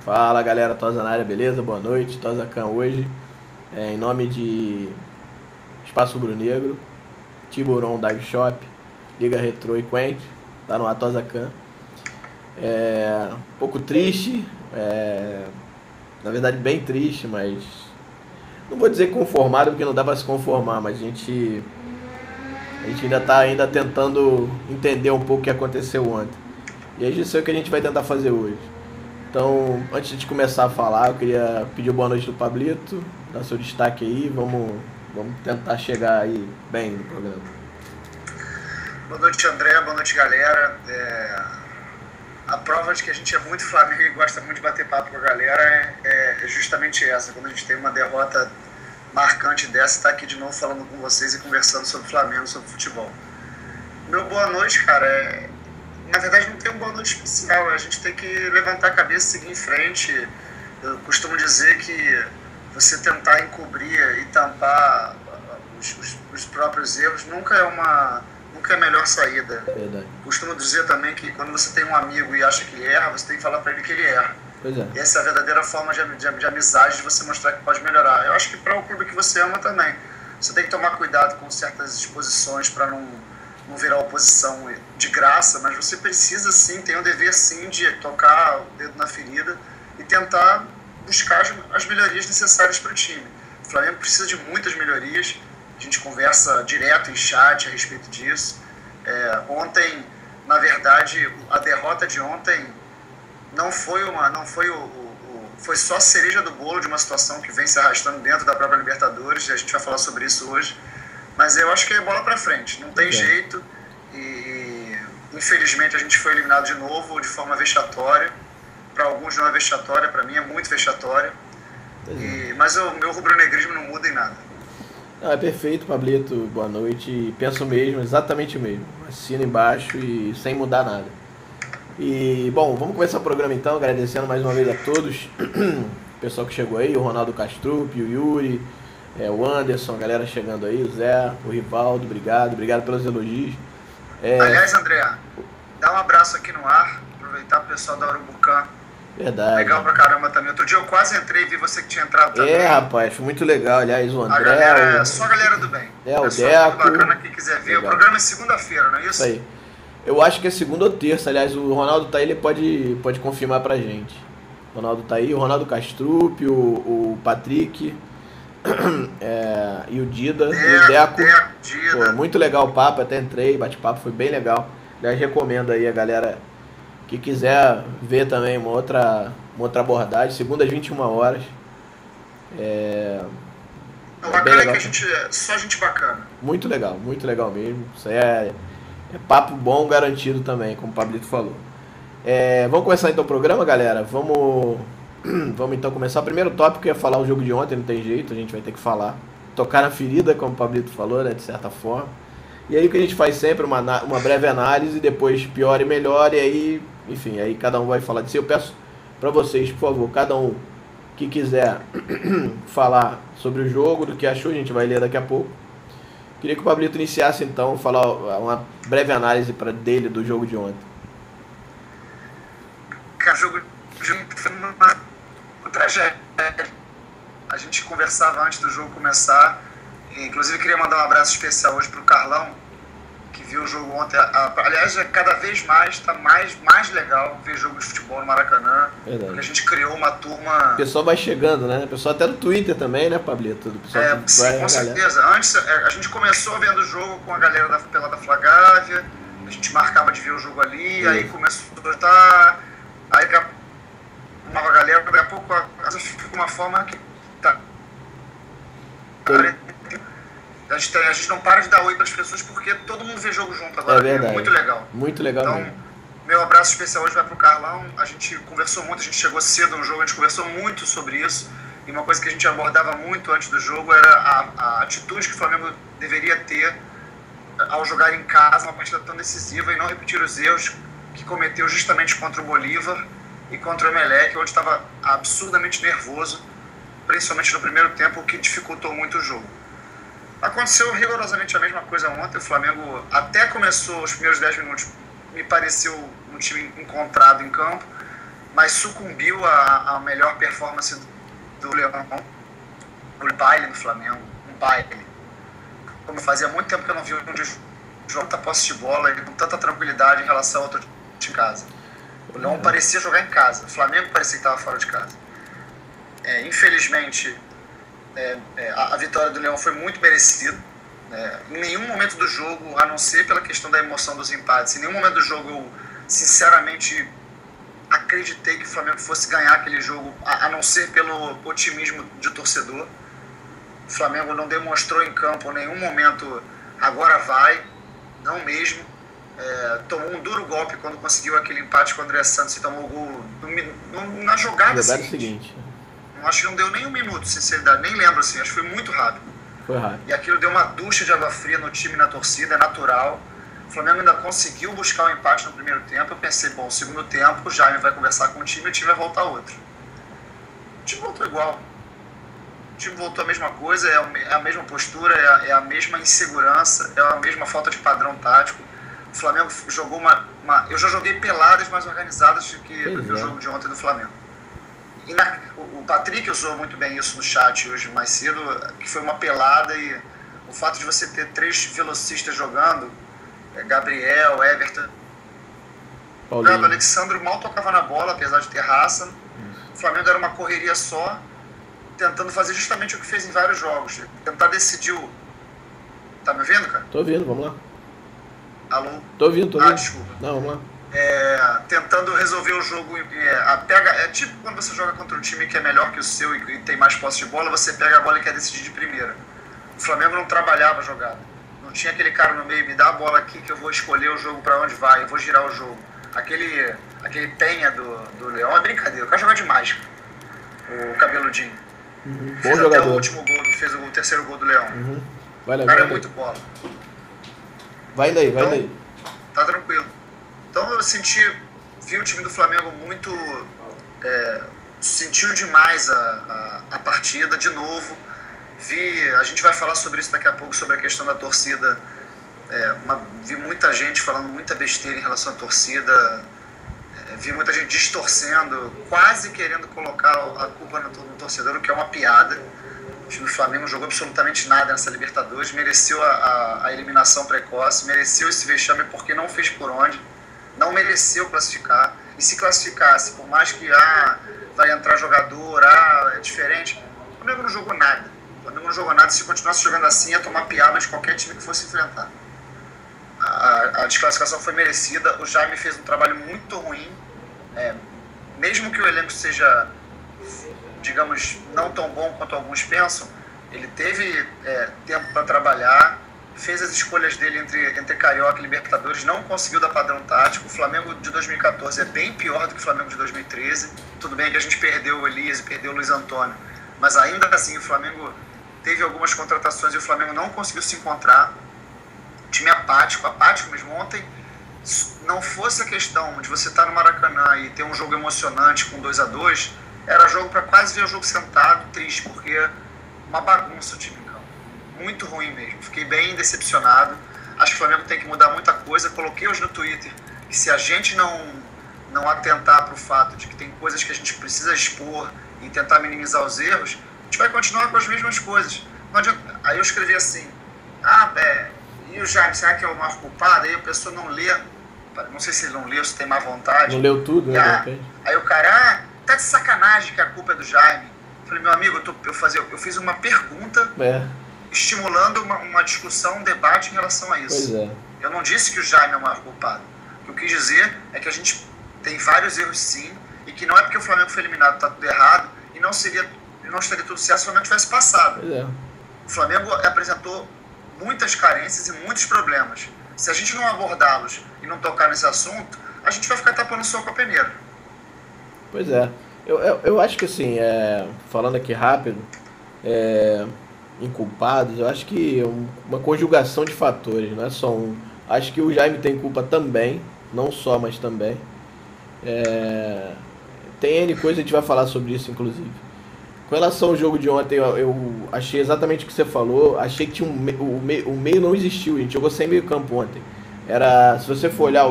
Fala galera, Tosa na área, beleza? Boa noite, Tosa Khan hoje, em nome de Espaço Rubro Negro, Tiburon Dive Shop, Liga Retro e Quent, tá no ar Tosa Khan. Um pouco triste, na verdade bem triste, mas não vou dizer conformado porque não dá pra se conformar, mas a gente ainda tá tentando entender um pouco o que aconteceu ontem. E é isso que a gente vai tentar fazer hoje. Então, antes de começar a falar, eu queria pedir boa noite do Pablito, dar seu destaque aí, vamos tentar chegar aí bem no programa. Boa noite, André, boa noite, galera. A prova de que a gente é muito Flamengo e gosta muito de bater papo com a galera é justamente essa. Quando a gente tem uma derrota marcante dessa, tá aqui de novo falando com vocês e conversando sobre Flamengo, sobre futebol. Meu boa noite, cara, na verdade não tem um boa noite especial, a gente tem que levantar a cabeça e seguir em frente. Eu costumo dizer que você tentar encobrir e tampar os próprios erros nunca é a melhor saída. Verdade. Costumo dizer também que quando você tem um amigo e acha que ele erra, você tem que falar para ele que ele erra. Pois é. Essa é a verdadeira forma de amizade, de você mostrar que pode melhorar. Eu acho que para o clube que você ama também, você tem que tomar cuidado com certas exposições para não virar oposição de graça, mas você precisa sim, tem o dever sim de tocar o dedo na ferida e tentar buscar as melhorias necessárias para o time. O Flamengo precisa de muitas melhorias, a gente conversa direto em chat a respeito disso. Ontem, na verdade, a derrota de ontem foi só a cereja do bolo de uma situação que vem se arrastando dentro da própria Libertadores, e a gente vai falar sobre isso hoje. Mas eu acho que é bola pra frente, não tem jeito, e infelizmente a gente foi eliminado de novo de forma vexatória. Para alguns não é vexatória, para mim é muito vexatória, mas o meu rubro-negrismo não muda em nada. Não, é perfeito, Pablito, boa noite, penso mesmo, exatamente o mesmo, assino embaixo e sem mudar nada. E, bom, vamos começar o programa então, agradecendo mais uma vez a todos, o pessoal que chegou aí, o Ronaldo Castrup, o Yuri, o Anderson, a galera chegando aí, o Zé, o Rivaldo, obrigado pelos elogios. Aliás, André, dá um abraço aqui no ar, aproveitar o pessoal da Urubucã. Verdade. Legal pra caramba também. Outro dia eu quase entrei e vi você que tinha entrado também. Rapaz, foi muito legal, aliás, o André... Só a galera do bem. O pessoal Deco. muito bacana que quiser ver. Legal. O programa é segunda-feira, não é isso? Isso aí. Eu acho que é segunda ou terça, aliás, o Ronaldo tá aí, ele pode confirmar pra gente. O Ronaldo tá aí, o Ronaldo Castrup, o Patrick... e o Dida, e o Deco. Pô, muito legal o papo, até entrei, bate-papo, foi bem legal. Aliás, recomendo aí a galera que quiser ver também uma outra abordagem, segunda às 21 horas. O bacana é que só gente bacana. Muito legal mesmo. Isso aí é papo bom garantido também, como o Pablito falou. Vamos começar então o programa, galera? Vamos então começar. O primeiro tópico é falar o jogo de ontem, não tem jeito, a gente vai ter que falar. Tocar na ferida, como o Pablito falou, né, de certa forma. E aí o que a gente faz sempre, uma breve análise, depois pior e melhor, e aí, enfim, aí cada um vai falar de si. Eu peço pra vocês, por favor, cada um que quiser falar sobre o jogo, do que achou, a gente vai ler daqui a pouco. Queria que o Pablito iniciasse então, falar uma breve análise dele do jogo de ontem. O jogo de ontem foi uma tragédia. A gente conversava antes do jogo começar, inclusive queria mandar um abraço especial hoje pro Carlão, que viu o jogo ontem. Aliás, cada vez mais está mais legal ver jogo de futebol no Maracanã. Verdade. Porque a gente criou uma turma... O pessoal vai chegando, né? O pessoal até no Twitter também, né, Pablito? Sim, com certeza. Antes, a gente começou vendo o jogo com a galera da Pelada Flagávia, a gente marcava de ver o jogo ali, aí começou a estar... Aí uma galera, daqui a pouco a gente fica de uma forma que tá. A gente não para de dar oi para as pessoas porque todo mundo vê jogo junto agora. É verdade. Muito legal. Muito legal então, mesmo. Meu abraço especial hoje vai pro Carlão. A gente conversou muito, a gente chegou cedo no jogo, a gente conversou muito sobre isso. E uma coisa que a gente abordava muito antes do jogo era a atitude que o Flamengo deveria ter ao jogar em casa uma partida tão decisiva e não repetir os erros que cometeu justamente contra o Bolívar e contra o Emelec, onde estava absurdamente nervoso, principalmente no primeiro tempo, o que dificultou muito o jogo. Aconteceu rigorosamente a mesma coisa ontem. O Flamengo até começou os primeiros 10 minutos, me pareceu um time encontrado em campo, mas sucumbiu à melhor performance do Leão, o baile do Flamengo, um baile. Como fazia muito tempo que eu não vi um jogo tanta posse de bola e com tanta tranquilidade em relação ao outro time de casa. O Leão parecia jogar em casa, o Flamengo parecia que estava fora de casa. Infelizmente, a vitória do Leão foi muito merecida. Em nenhum momento do jogo, a não ser pela questão da emoção dos empates, em nenhum momento do jogo eu sinceramente acreditei que o Flamengo fosse ganhar aquele jogo, a não ser pelo otimismo de torcedor. O Flamengo não demonstrou em campo em nenhum momento agora vai, não mesmo. Tomou um duro golpe quando conseguiu aquele empate com o André Santos e tomou o gol na jogada seguinte. Acho que não deu nem um minuto, sinceridade, nem lembro assim, acho que foi muito rápido. Foi rápido. E aquilo deu uma ducha de água fria no time e na torcida, é natural. O Flamengo ainda conseguiu buscar o empate no primeiro tempo. Eu pensei, bom, no segundo tempo o Jaime vai conversar com o time e o time vai voltar outro. O time voltou igual. O time voltou a mesma coisa, é a mesma postura, é a mesma insegurança, é a mesma falta de padrão tático. O Flamengo jogou eu já joguei peladas mais organizadas do que o jogo de ontem do Flamengo. E o Patrick usou muito bem isso no chat hoje mais cedo, que foi uma pelada, e o fato de você ter 3 velocistas jogando, Gabriel, Everton, o Alexandre mal tocava na bola, apesar de ter raça. O Flamengo era uma correria só, tentando fazer justamente o que fez em vários jogos, tentar decidir o... Tá me ouvindo, cara? Tô ouvindo, vamos lá. Alô? Tô ouvindo. Desculpa. Não, vamos lá. Tentando resolver o jogo, é tipo quando você joga contra um time que é melhor que o seu e tem mais posse de bola, você pega a bola e quer decidir de primeira. O Flamengo não trabalhava a jogada, não tinha aquele cara no meio, me dá a bola aqui que eu vou escolher o jogo para onde vai, eu vou girar o jogo. Aquele Penha do Leão é brincadeira, o cara joga demais, o cabeludinho. Fez até o último gol, fez o terceiro gol do Leão. O cara é muito bola. Vai daí. Tá tranquilo. Então eu vi o time do Flamengo muito, sentiu demais a partida de novo. A gente vai falar sobre isso daqui a pouco, sobre a questão da torcida. Vi muita gente falando muita besteira em relação à torcida. Vi muita gente distorcendo, quase querendo colocar a culpa no torcedor, o que é uma piada. O time do Flamengo não jogou absolutamente nada nessa Libertadores, mereceu a eliminação precoce, mereceu esse vexame porque não fez por onde. Não mereceu classificar, e se classificasse, por mais que vai entrar jogador, é diferente, o Flamengo não jogou nada. O Flamengo não jogou nada, se continuasse jogando assim, ia tomar piada de qualquer time que fosse enfrentar. A desclassificação foi merecida, o Jaime fez um trabalho muito ruim, mesmo que o elenco seja, digamos, não tão bom quanto alguns pensam, ele teve tempo para trabalhar, fez as escolhas dele entre Carioca e Libertadores, não conseguiu dar padrão tático. O Flamengo de 2014 é bem pior do que o Flamengo de 2013. Tudo bem que a gente perdeu o Elias e perdeu o Luiz Antônio, mas ainda assim o Flamengo teve algumas contratações e o Flamengo não conseguiu se encontrar. Time apático mesmo. Ontem, não fosse a questão de você estar no Maracanã e ter um jogo emocionante com 2-2, era jogo para quase ver o jogo sentado, triste, porque uma bagunça o time. Muito ruim mesmo, fiquei bem decepcionado. Acho que o Flamengo tem que mudar muita coisa. Coloquei hoje no Twitter que se a gente não atentar para o fato de que tem coisas que a gente precisa expor e tentar minimizar os erros, a gente vai continuar com as mesmas coisas. Aí eu escrevi assim, e o Jaime, será que é o maior culpado? Aí a pessoa não lê, não sei se ele não leu, se tem má vontade. Não leu tudo, né? Aí o cara, tá de sacanagem que a culpa é do Jaime. Eu falei, meu amigo, eu fiz uma pergunta estimulando uma discussão, um debate em relação a isso. Eu não disse que o Jaime é o maior culpado. O que eu quis dizer é que a gente tem vários erros sim, e que não é porque o Flamengo foi eliminado tá tudo errado, e não estaria tudo certo se o Flamengo tivesse passado. O Flamengo apresentou muitas carências e muitos problemas. Se a gente não abordá-los e não tocar nesse assunto, a gente vai ficar tapando o sol com a peneira. Pois é. Eu acho que assim, falando aqui rápido, inculpados, eu acho que uma conjugação de fatores, não é só um. Acho que o Jaime tem culpa também, não só, mas também. Tem N coisa, a gente vai falar sobre isso, inclusive. Com relação ao jogo de ontem, eu achei exatamente o que você falou. Achei que tinha o meio não existiu, a gente jogou sem meio campo ontem. Se você for olhar,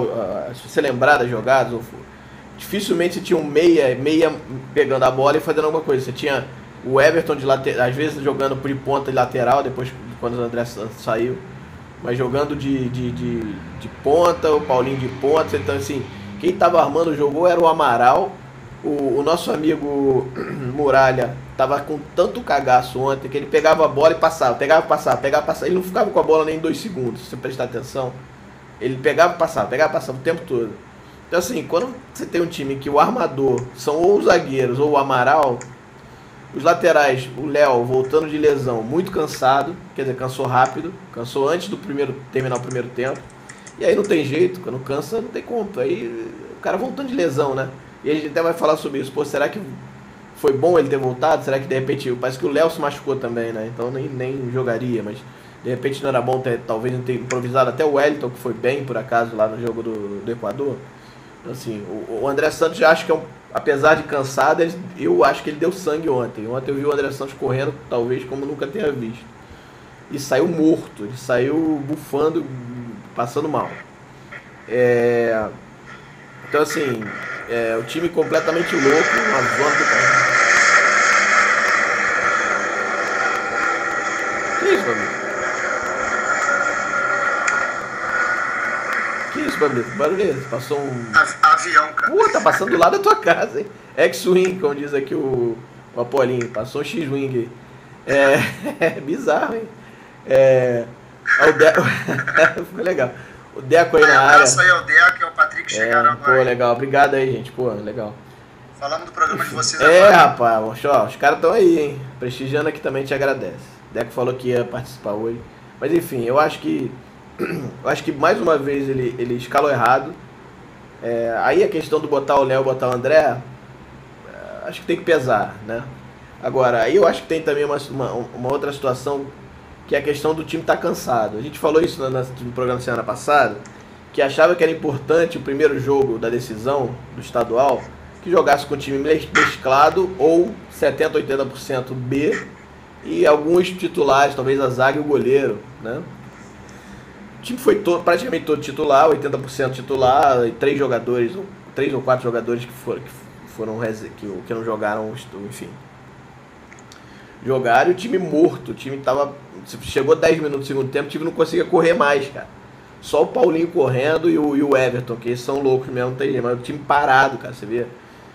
se você lembrar das jogadas, dificilmente você tinha um meia pegando a bola e fazendo alguma coisa. Você tinha o Everton de lateral, às vezes jogando por ponta e lateral, depois quando o André Santos saiu, mas jogando de ponta, o Paulinho de ponta. Então assim, quem estava armando o jogo era o Amaral. O nosso amigo Muralha tava com tanto cagaço ontem que ele pegava a bola e passava, pegava, passava. Ele não ficava com a bola nem 2 segundos, se você prestar atenção. Ele pegava e passava o tempo todo. Então assim, quando você tem um time que o armador são ou os zagueiros ou o Amaral, os laterais, o Léo voltando de lesão, muito cansado, quer dizer, cansou rápido, cansou antes do terminar o primeiro tempo. E aí não tem jeito, quando cansa não tem como. Aí o cara voltando de lesão, né? E a gente até vai falar sobre isso. Pô, será que foi bom ele ter voltado? Será que de repente... Parece que o Léo se machucou também, né? Então nem jogaria, mas de repente não era bom talvez ter improvisado até o Wellington, que foi bem, por acaso, lá no jogo do Equador. Assim, o André Santos já acho que apesar de cansado, eu acho que ele deu sangue ontem. Ontem eu vi o André Santos correndo, talvez como nunca tenha visto. E saiu morto, ele saiu bufando, passando mal. Então assim, o time completamente louco, uma zona do campo. Que isso, Fabrício? Que isso, Fabrício? Barulho, passou um... Avião, cara. Tá passando do lado da tua casa, hein? X-Wing, como diz aqui o Apolinho. Passou um X-Wing aí. Bizarro, hein? O Deco... Ficou legal. O Deco aí na área. Abraço aí ao Deco e ao Patrick, chegaram agora. Pô, legal. Obrigado aí, gente. Pô, legal. Falamos do programa de vocês agora. Rapaz. Os caras estão aí, hein? Prestigiando aqui também, te agradece. O Deco falou que ia participar hoje. Mas enfim, eu acho que mais uma vez ele escalou errado. Aí a questão do botar o Léo, botar o André, acho que tem que pesar, né? Agora, aí eu acho que tem também uma outra situação, que é a questão do time estar cansado. A gente falou isso no programa da semana passada, que achava que era importante o primeiro jogo da decisão do estadual, que jogasse com o time mesclado ou 70%, 80% B e alguns titulares, talvez a zaga e o goleiro, né? O time foi praticamente todo titular, 80% titular, e 3 ou 4 jogadores que não jogaram, enfim. Jogaram e o time morto, o time chegou 10 minutos do segundo tempo, o time não conseguia correr mais, cara. Só o Paulinho correndo e o Everton, que eles são loucos mesmo, não tem jeito, mas o time parado, cara, você vê.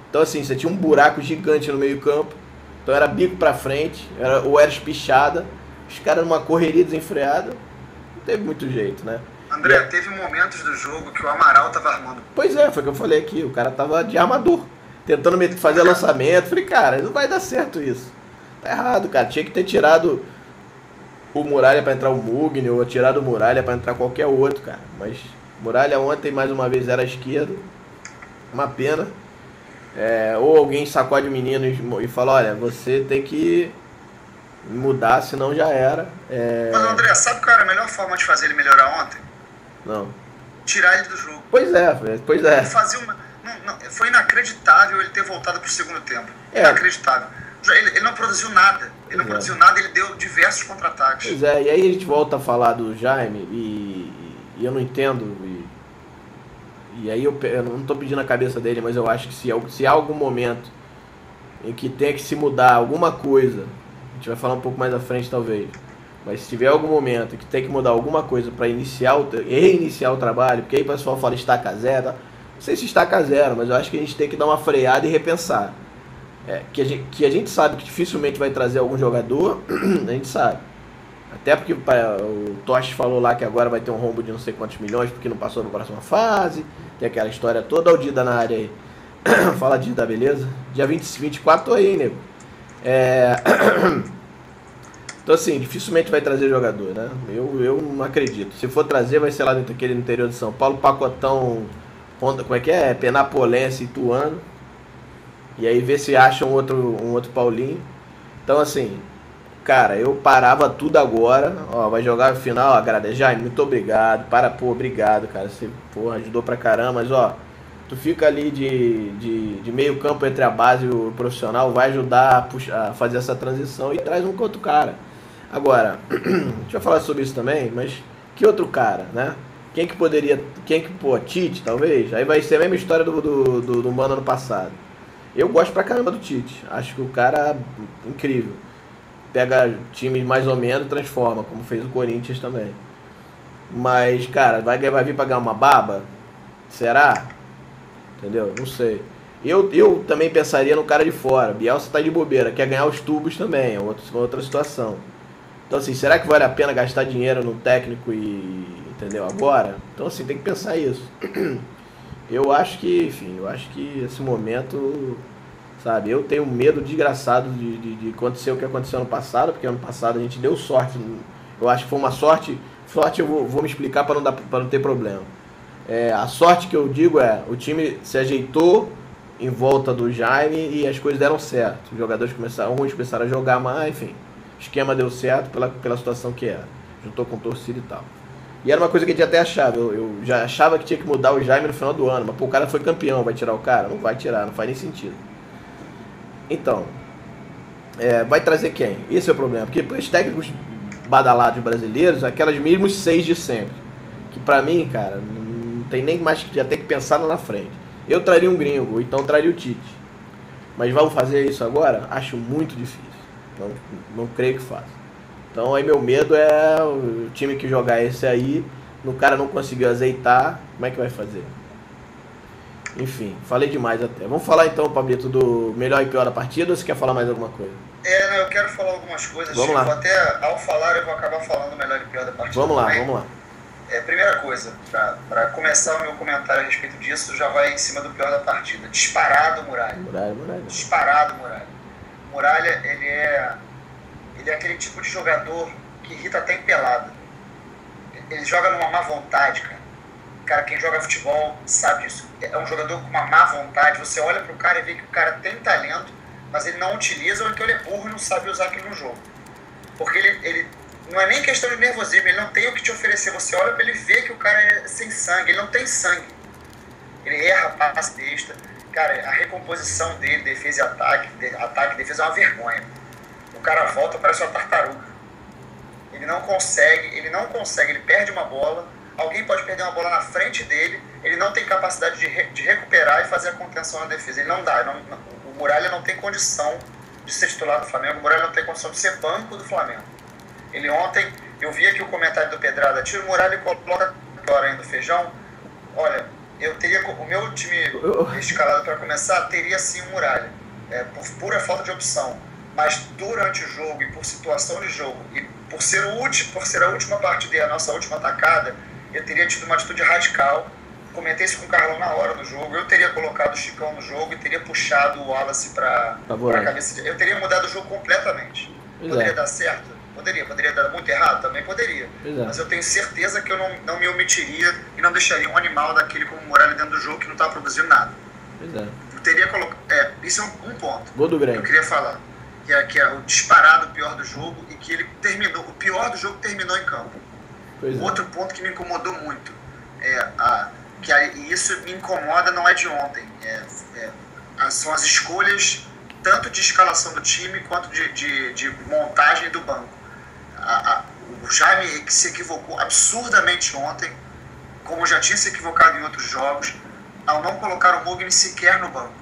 Então assim, você tinha um buraco gigante no meio campo, então era bico pra frente, ou era espichada, os caras numa correria desenfreada. Não teve muito jeito, né? André, teve momentos do jogo que o Amaral tava armando. Pois foi o que eu falei aqui. O cara tava de armador, tentando fazer lançamento. Falei, cara, não vai dar certo isso. Tá errado, cara. Tinha que ter tirado o Muralha pra entrar o Mugni, ou tirado o Muralha pra entrar qualquer outro, cara. Mas Muralha ontem, mais uma vez, era à esquerda. Uma pena. Ou alguém sacode o menino e fala, olha, você tem que mudar, senão já era. Mas André, sabe qual era a melhor forma de fazer ele melhorar ontem? Não. Tirar ele do jogo. Pois é. Ele fazia foi inacreditável ele ter voltado pro segundo tempo. Inacreditável. Ele não produziu nada. Ele deu diversos contra-ataques. Pois é, e aí a gente volta a falar do Jaime e eu não entendo. E aí eu não estou pedindo a cabeça dele, mas eu acho que se há algum momento em que tenha que se mudar alguma coisa, a gente vai falar um pouco mais à frente talvez, mas se tiver algum momento que tem que mudar alguma coisa para reiniciar o trabalho, porque aí o pessoal fala estaca zero, não sei se estaca zero, mas eu acho que a gente tem que dar uma freada e repensar. Que a gente sabe que dificilmente vai trazer algum jogador, a gente sabe. Até porque o Tosh falou lá que agora vai ter um rombo de não sei quantos milhões porque não passou na próxima fase, tem aquela história toda. Olha o Dida na área aí. Fala, Dida, beleza? Dia 24 tô aí, nego. Então assim, dificilmente vai trazer jogador, né? Eu não acredito. Se for trazer, vai ser lá dentro daquele interior de São Paulo, pacotão, como é que é? Penapolense, Ituano. E aí ver se acha um outro Paulinho. Então assim, cara, eu parava tudo agora. Ó, vai jogar no final, agradeço. Jaime, muito obrigado. Obrigado, cara. Você, ajudou pra caramba. Mas, ó, tu fica ali de meio campo entre a base e o profissional, vai ajudar a fazer essa transição e traz um outro cara. Agora, a gente vai falar sobre isso também, mas que outro cara, né? Quem que poderia... Pô, Tite, talvez? Aí vai ser a mesma história do Mano ano passado. Eu gosto pra caramba do Tite. Acho que o cara é incrível. Pega times mais ou menos e transforma, como fez o Corinthians também. Mas, cara, vai vir pra ganhar uma baba? Será? Entendeu? Não sei. Eu também pensaria no cara de fora. Bielsa tá de bobeira, quer ganhar os tubos também, é outra situação. Então, assim, será que vale a pena gastar dinheiro no técnico entendeu? Agora? Então, assim, tem que pensar isso. Eu acho que esse momento, sabe, eu tenho medo desgraçado de acontecer o que aconteceu ano passado, porque ano passado a gente deu sorte. Eu acho que foi uma sorte eu vou me explicar para não ter problema. A sorte que eu digo é, o time se ajeitou em volta do Jaime e as coisas deram certo. Os jogadores começaram a jogar mais, enfim. O esquema deu certo pela situação que era. Juntou com torcida e tal. E era uma coisa que a gente até achava. Eu já achava que tinha que mudar o Jaime no final do ano. Mas pô, o cara foi campeão, vai tirar o cara? Não vai tirar, não faz nem sentido. Então, vai trazer quem? Esse é o problema. Porque os técnicos badalados brasileiros, aquelas mesmos 6 de sempre. Que pra mim, cara, não tem nem mais que já tem que pensar lá na frente. Eu traria um gringo, ou então traria o Tite. Mas vamos fazer isso agora? Acho muito difícil. Não creio que faça. Então aí meu medo é o time que jogar esse aí, o cara não conseguiu azeitar, como é que vai fazer? Enfim, falei demais até. Vamos falar então, Pablito, do melhor e pior da partida, ou você quer falar mais alguma coisa? Eu quero falar algumas coisas. Vamos lá. Até ao falar eu vou acabar falando o melhor e pior da partida. Vamos também. Vamos lá. Primeira coisa, para começar o meu comentário a respeito disso, já vai em cima do pior da partida. Disparado Muralha. Muralha. Disparado Muralha. Muralha, ele é aquele tipo de jogador que irrita até em pelada. Ele joga numa má vontade, cara. Cara, quem joga futebol sabe disso. É um jogador com uma má vontade. Você olha pro cara e vê que o cara tem talento, mas ele não utiliza, ou que ele é burro e não sabe usar aquilo no jogo. Porque ele não é nem questão de nervosismo, ele não tem o que te oferecer. Você olha pra ele e vê que o cara é sem sangue, ele não tem sangue. Ele erra, passe, besta. Cara, a recomposição dele, defesa e ataque e defesa é uma vergonha. O cara volta, parece uma tartaruga. Ele não consegue, ele perde uma bola, alguém pode perder uma bola na frente dele, ele não tem capacidade de recuperar e fazer a contenção na defesa. Ele não dá, o Muralha não tem condição de ser titular do Flamengo, o Muralha não tem condição de ser banco do Flamengo. Ele ontem, eu vi aqui o comentário do Pedrada, tira o Muralha e coloca agora ainda o Feijão. Olha, eu teria, o meu time escalado para começar, teria sim o Muralha, por pura falta de opção. Mas durante o jogo e por situação de jogo e por ser a última partida e a nossa última atacada, eu teria tido uma atitude radical. Comentei isso com o Carlão na hora do jogo. Eu teria colocado o Chicão no jogo e teria puxado o Wallace para a cabeça. Eu teria mudado o jogo completamente. Poderia dar certo? Poderia dar muito errado? Também poderia. Mas eu tenho certeza que eu não me omitiria e não deixaria um animal daquele como o Muralha dentro do jogo que não estava produzindo nada. Eu teria colocado. Isso é um ponto. Gol do Grêmio. Eu queria falar. Que é o disparado pior do jogo e que ele terminou, o pior do jogo terminou em campo. Outro ponto que me incomodou muito e isso me incomoda não é de ontem, são as escolhas tanto de escalação do time quanto de montagem do banco. O Jaime que se equivocou absurdamente ontem, como já tinha se equivocado em outros jogos, ao não colocar o Mugni sequer no banco.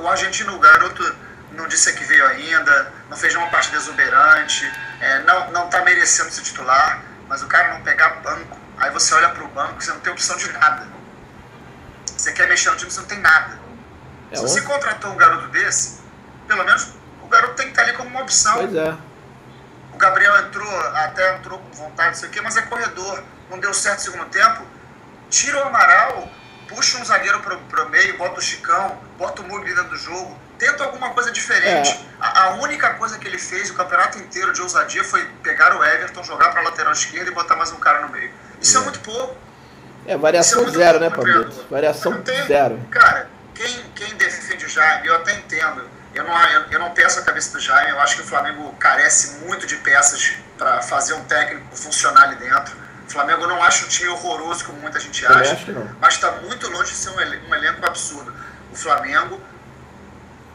O argentino, o garoto, não disse que veio ainda, não fez uma partida exuberante, não está merecendo ser titular, mas o cara não pegar banco, aí você olha para o banco, você não tem opção de nada. Você quer mexer no time, você não tem nada. Se você contratou um garoto desse, pelo menos o garoto tem que estar ali como uma opção. Pois é. O Gabriel até entrou com vontade, não sei o quê, mas é corredor, não deu certo no segundo tempo. Tira o Amaral, puxa um zagueiro pro meio, bota o Chicão, bota o Mugni dentro do jogo. Tenta alguma coisa diferente. A única coisa que ele fez o campeonato inteiro de ousadia foi pegar o Everton, jogar para a lateral esquerda e botar mais um cara no meio. Isso é muito pouco. Variação zero, né, Pablito? Variação zero. Cara, quem defende o Jaime, eu até entendo. Eu não peço a cabeça do Jaime. Eu acho que o Flamengo carece muito de peças para fazer um técnico funcionar ali dentro. O Flamengo não acha um time horroroso, como muita gente acha, mas está muito longe de ser um elenco absurdo. O Flamengo...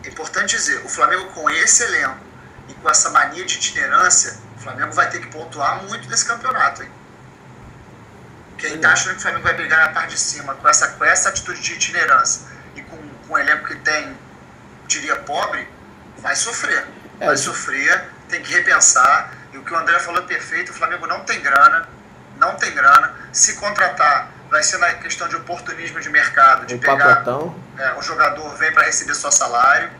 É importante dizer, o Flamengo com esse elenco e com essa mania de itinerância, o Flamengo vai ter que pontuar muito nesse campeonato, hein? Quem tá achando que o Flamengo vai brigar na parte de cima com essa atitude de itinerância e com o elenco que tem, diria, pobre, vai sofrer. Vai sofrer, tem que repensar. E o que o André falou é perfeito, o Flamengo não tem grana. Se contratar, vai ser na questão de oportunismo de mercado, de pegar o jogador vem para receber só salário.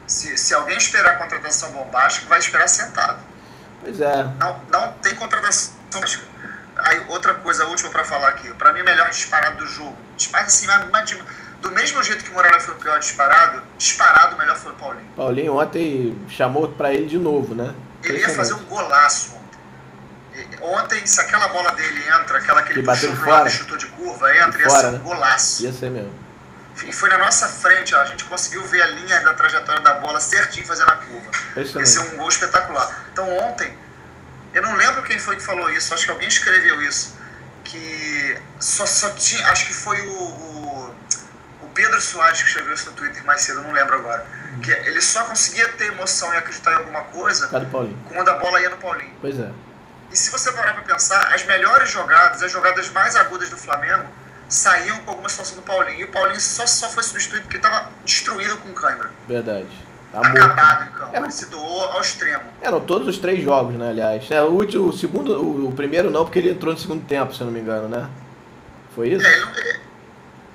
Se alguém esperar a contratação bombástica, vai esperar sentado. Pois é. Não tem contratação bombástica. Aí, outra coisa, última para falar aqui. Para mim, o melhor disparado do jogo. Disparado assim, do mesmo jeito que o Morales foi o pior disparado o melhor foi o Paulinho. Paulinho ontem chamou para ele de novo, né? Ele ia fazer um golaço ontem. Ontem, se aquela bola dele entra, aquela que ele puxou pro lado e chutou de curva, entra, ia ser um golaço. Ia ser mesmo. E foi na nossa frente, ó, a gente conseguiu ver a linha da trajetória da bola certinho fazendo a curva. Ia ser um gol espetacular. Então ontem, eu não lembro quem foi que falou isso, acho que alguém escreveu isso, que só tinha, acho que foi o Pedro Soares que escreveu isso no Twitter mais cedo, eu não lembro agora, que ele só conseguia ter emoção e acreditar em alguma coisa quando a bola ia no Paulinho. Pois é. E se você parar para pensar, as melhores jogadas, as jogadas mais agudas do Flamengo, saíam com alguma situação do Paulinho. E o Paulinho só foi substituído porque estava destruído com cãibra. Verdade. Acabado em campo. Ele se doou ao extremo. Eram todos os 3 jogos, né, aliás. O primeiro não, porque ele entrou no segundo tempo, se eu não me engano, né? Foi isso?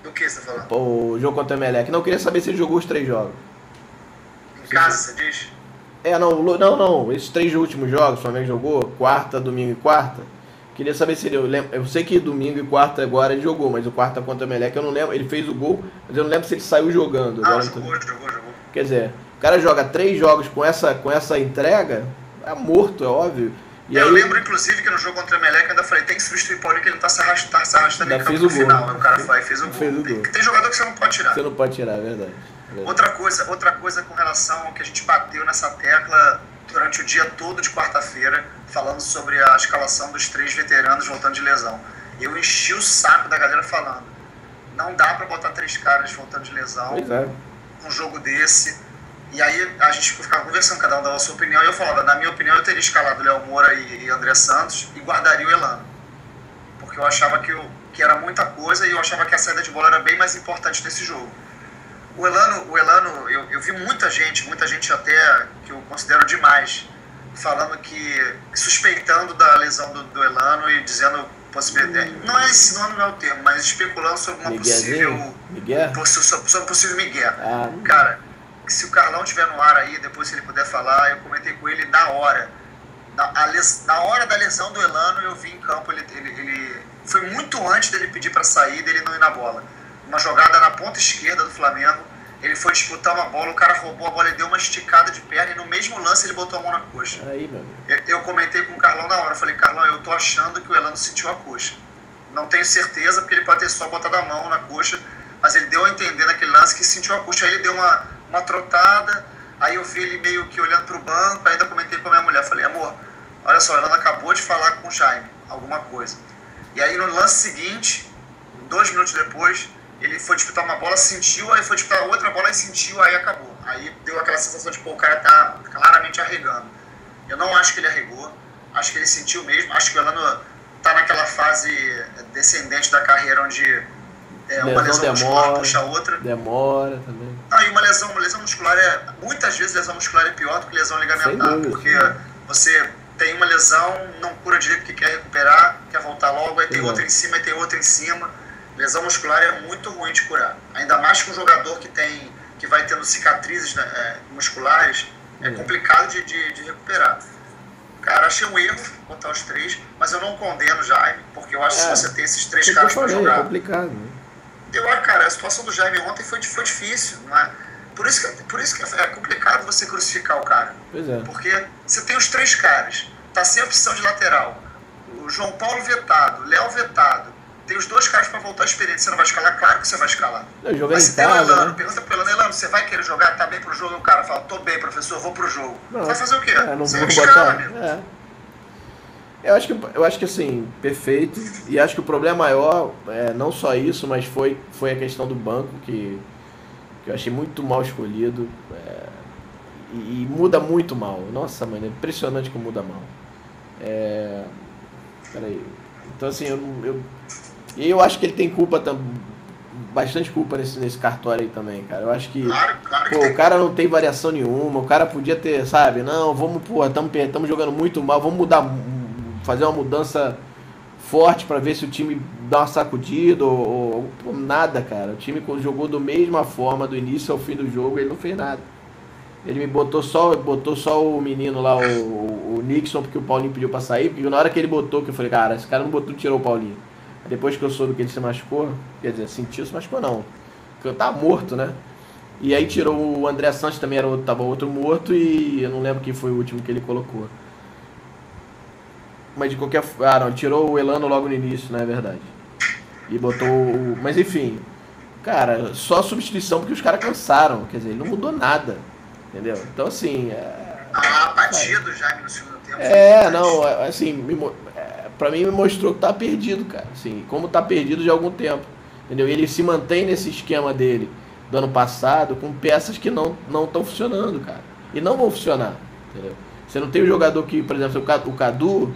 Do que você tá falando? O jogo contra o Emelec. Não, queria saber se ele jogou os 3 jogos. Em casa, você diz? Não. Esses 3 últimos jogos, o Flamengo jogou, quarta, domingo e quarta. Queria saber se ele... Eu sei que domingo e quarta agora ele jogou, mas o quarta contra o Emelec eu não lembro. Ele fez o gol, mas eu não lembro se ele saiu jogando. Jogou. Quer dizer, o cara joga 3 jogos com essa entrega, é morto, é óbvio. Eu lembro, inclusive, que no jogo contra o Emelec eu ainda falei, tem que substituir o Paulinho, que ele não tá se arrastando em campo no final. O cara fez o gol. Tem jogador que você não pode tirar. Você não pode tirar, é verdade. Outra coisa com relação ao que a gente bateu nessa tecla durante o dia todo de quarta-feira, falando sobre a escalação dos 3 veteranos voltando de lesão. Eu enchi o saco da galera falando, não dá pra botar 3 caras voltando de lesão num jogo desse. E aí a gente ficava conversando, cada um dava a sua opinião, e eu falava, na minha opinião eu teria escalado Léo Moura e André Santos e guardaria o Elano. Porque eu achava que era muita coisa e eu achava que a saída de bola era bem mais importante nesse jogo. O Elano, eu vi muita gente até que eu considero demais, falando suspeitando da lesão do Elano e dizendo possibilidade. Não é insinuando, não é o termo, mas especulando sobre uma possível. Sobre um possível migué. Cara, se o Carlão estiver no ar aí, depois se ele puder falar, eu comentei com ele na hora. Na hora da lesão do Elano, eu vi em campo, ele foi muito antes dele pedir para sair, dele não ir na bola. Uma jogada na ponta esquerda do Flamengo, ele foi disputar uma bola, o cara roubou a bola e deu uma esticada de perna e no mesmo lance ele botou a mão na coxa. Aí, meu eu comentei com o Carlão na hora, eu falei, Carlão, eu tô achando que o Elano sentiu a coxa. Não tenho certeza, porque ele pode ter só botado a mão na coxa, mas ele deu a entender naquele lance que sentiu a coxa. Aí ele deu uma trotada, aí eu vi ele meio que olhando pro banco, ainda comentei com a minha mulher, falei, amor, olha só, o Elano acabou de falar com o Jaime, alguma coisa. E aí no lance seguinte, 2 minutos depois, ele foi disputar uma bola, sentiu, aí foi disputar outra bola e sentiu, aí acabou. Aí deu aquela sensação de, o cara tá claramente arregando. Eu não acho que ele arregou, acho que ele sentiu mesmo, acho que o Elano tá naquela fase descendente da carreira onde uma lesão muscular puxa a outra. Demora também. E uma lesão muscular muitas vezes lesão muscular é pior do que lesão ligamentar, porque você tem uma lesão, não cura direito que quer recuperar, quer voltar logo, aí tem outra em cima, aí tem outra em cima. Lesão muscular é muito ruim de curar. Ainda mais com um jogador que vai tendo cicatrizes musculares, é complicado de recuperar. Cara, achei um erro botar os 3, mas eu não condeno o Jaime, porque eu acho que se você tem esses 3 caras para jogar... É complicado, né? Cara, a situação do Jaime ontem foi difícil, não é? Por isso que é complicado você crucificar o cara. Pois é. Porque você tem os 3 caras, tá sem opção de lateral, o João Paulo vetado, o Léo vetado, tem os 2 caras para voltar à experiência. Você não vai escalar? Claro que você vai escalar. Mas se tem o Elano, pergunta pro Elano, você vai querer jogar? Tá bem pro jogo? E o cara fala, tô bem, professor, vou pro jogo. Vai fazer o quê? Você vai escalar, amigo. Eu acho que assim, perfeito. E acho que o problema maior, não só isso, mas foi a questão do banco, que eu achei muito mal escolhido. E muda muito mal. Nossa, mano, é impressionante como muda mal. Peraí. Então, assim, eu acho que ele tem culpa bastante culpa nesse cartório aí também, cara. Eu acho que, Claro que pô, tem. o cara não tem variação nenhuma, o cara podia ter, sabe, não, vamos, pô, estamos jogando muito mal, vamos fazer uma mudança forte pra ver se o time dá uma sacudida pô, nada, cara. O time jogou da mesma forma do início ao fim do jogo, ele não fez nada. Ele me botou só o menino lá, o Nixon, porque o Paulinho pediu pra sair, porque na hora que ele botou, que eu falei, cara, esse cara não botou, tirou o Paulinho. Depois que eu soube que ele se machucou, quer dizer, sentiu, se machucou não. Porque eu tava morto, né? E aí tirou o André Santos, também tava outro morto, e eu não lembro quem foi o último que ele colocou. Mas de qualquer forma. Ah, não, ele tirou o Elano logo no início, não é verdade. E botou o. Mas enfim, cara, só substituição porque os caras cansaram. Quer dizer, ele não mudou nada. Entendeu? Então assim. A apatia do Jaime no segundo tempo. Não, assim, pra mim me mostrou que tá perdido, cara. Assim, como tá perdido de algum tempo. Entendeu? Ele se mantém nesse esquema dele do ano passado com peças que não estão funcionando, cara. E não vão funcionar. Entendeu? Você não tem um jogador que, por exemplo, o Cadu,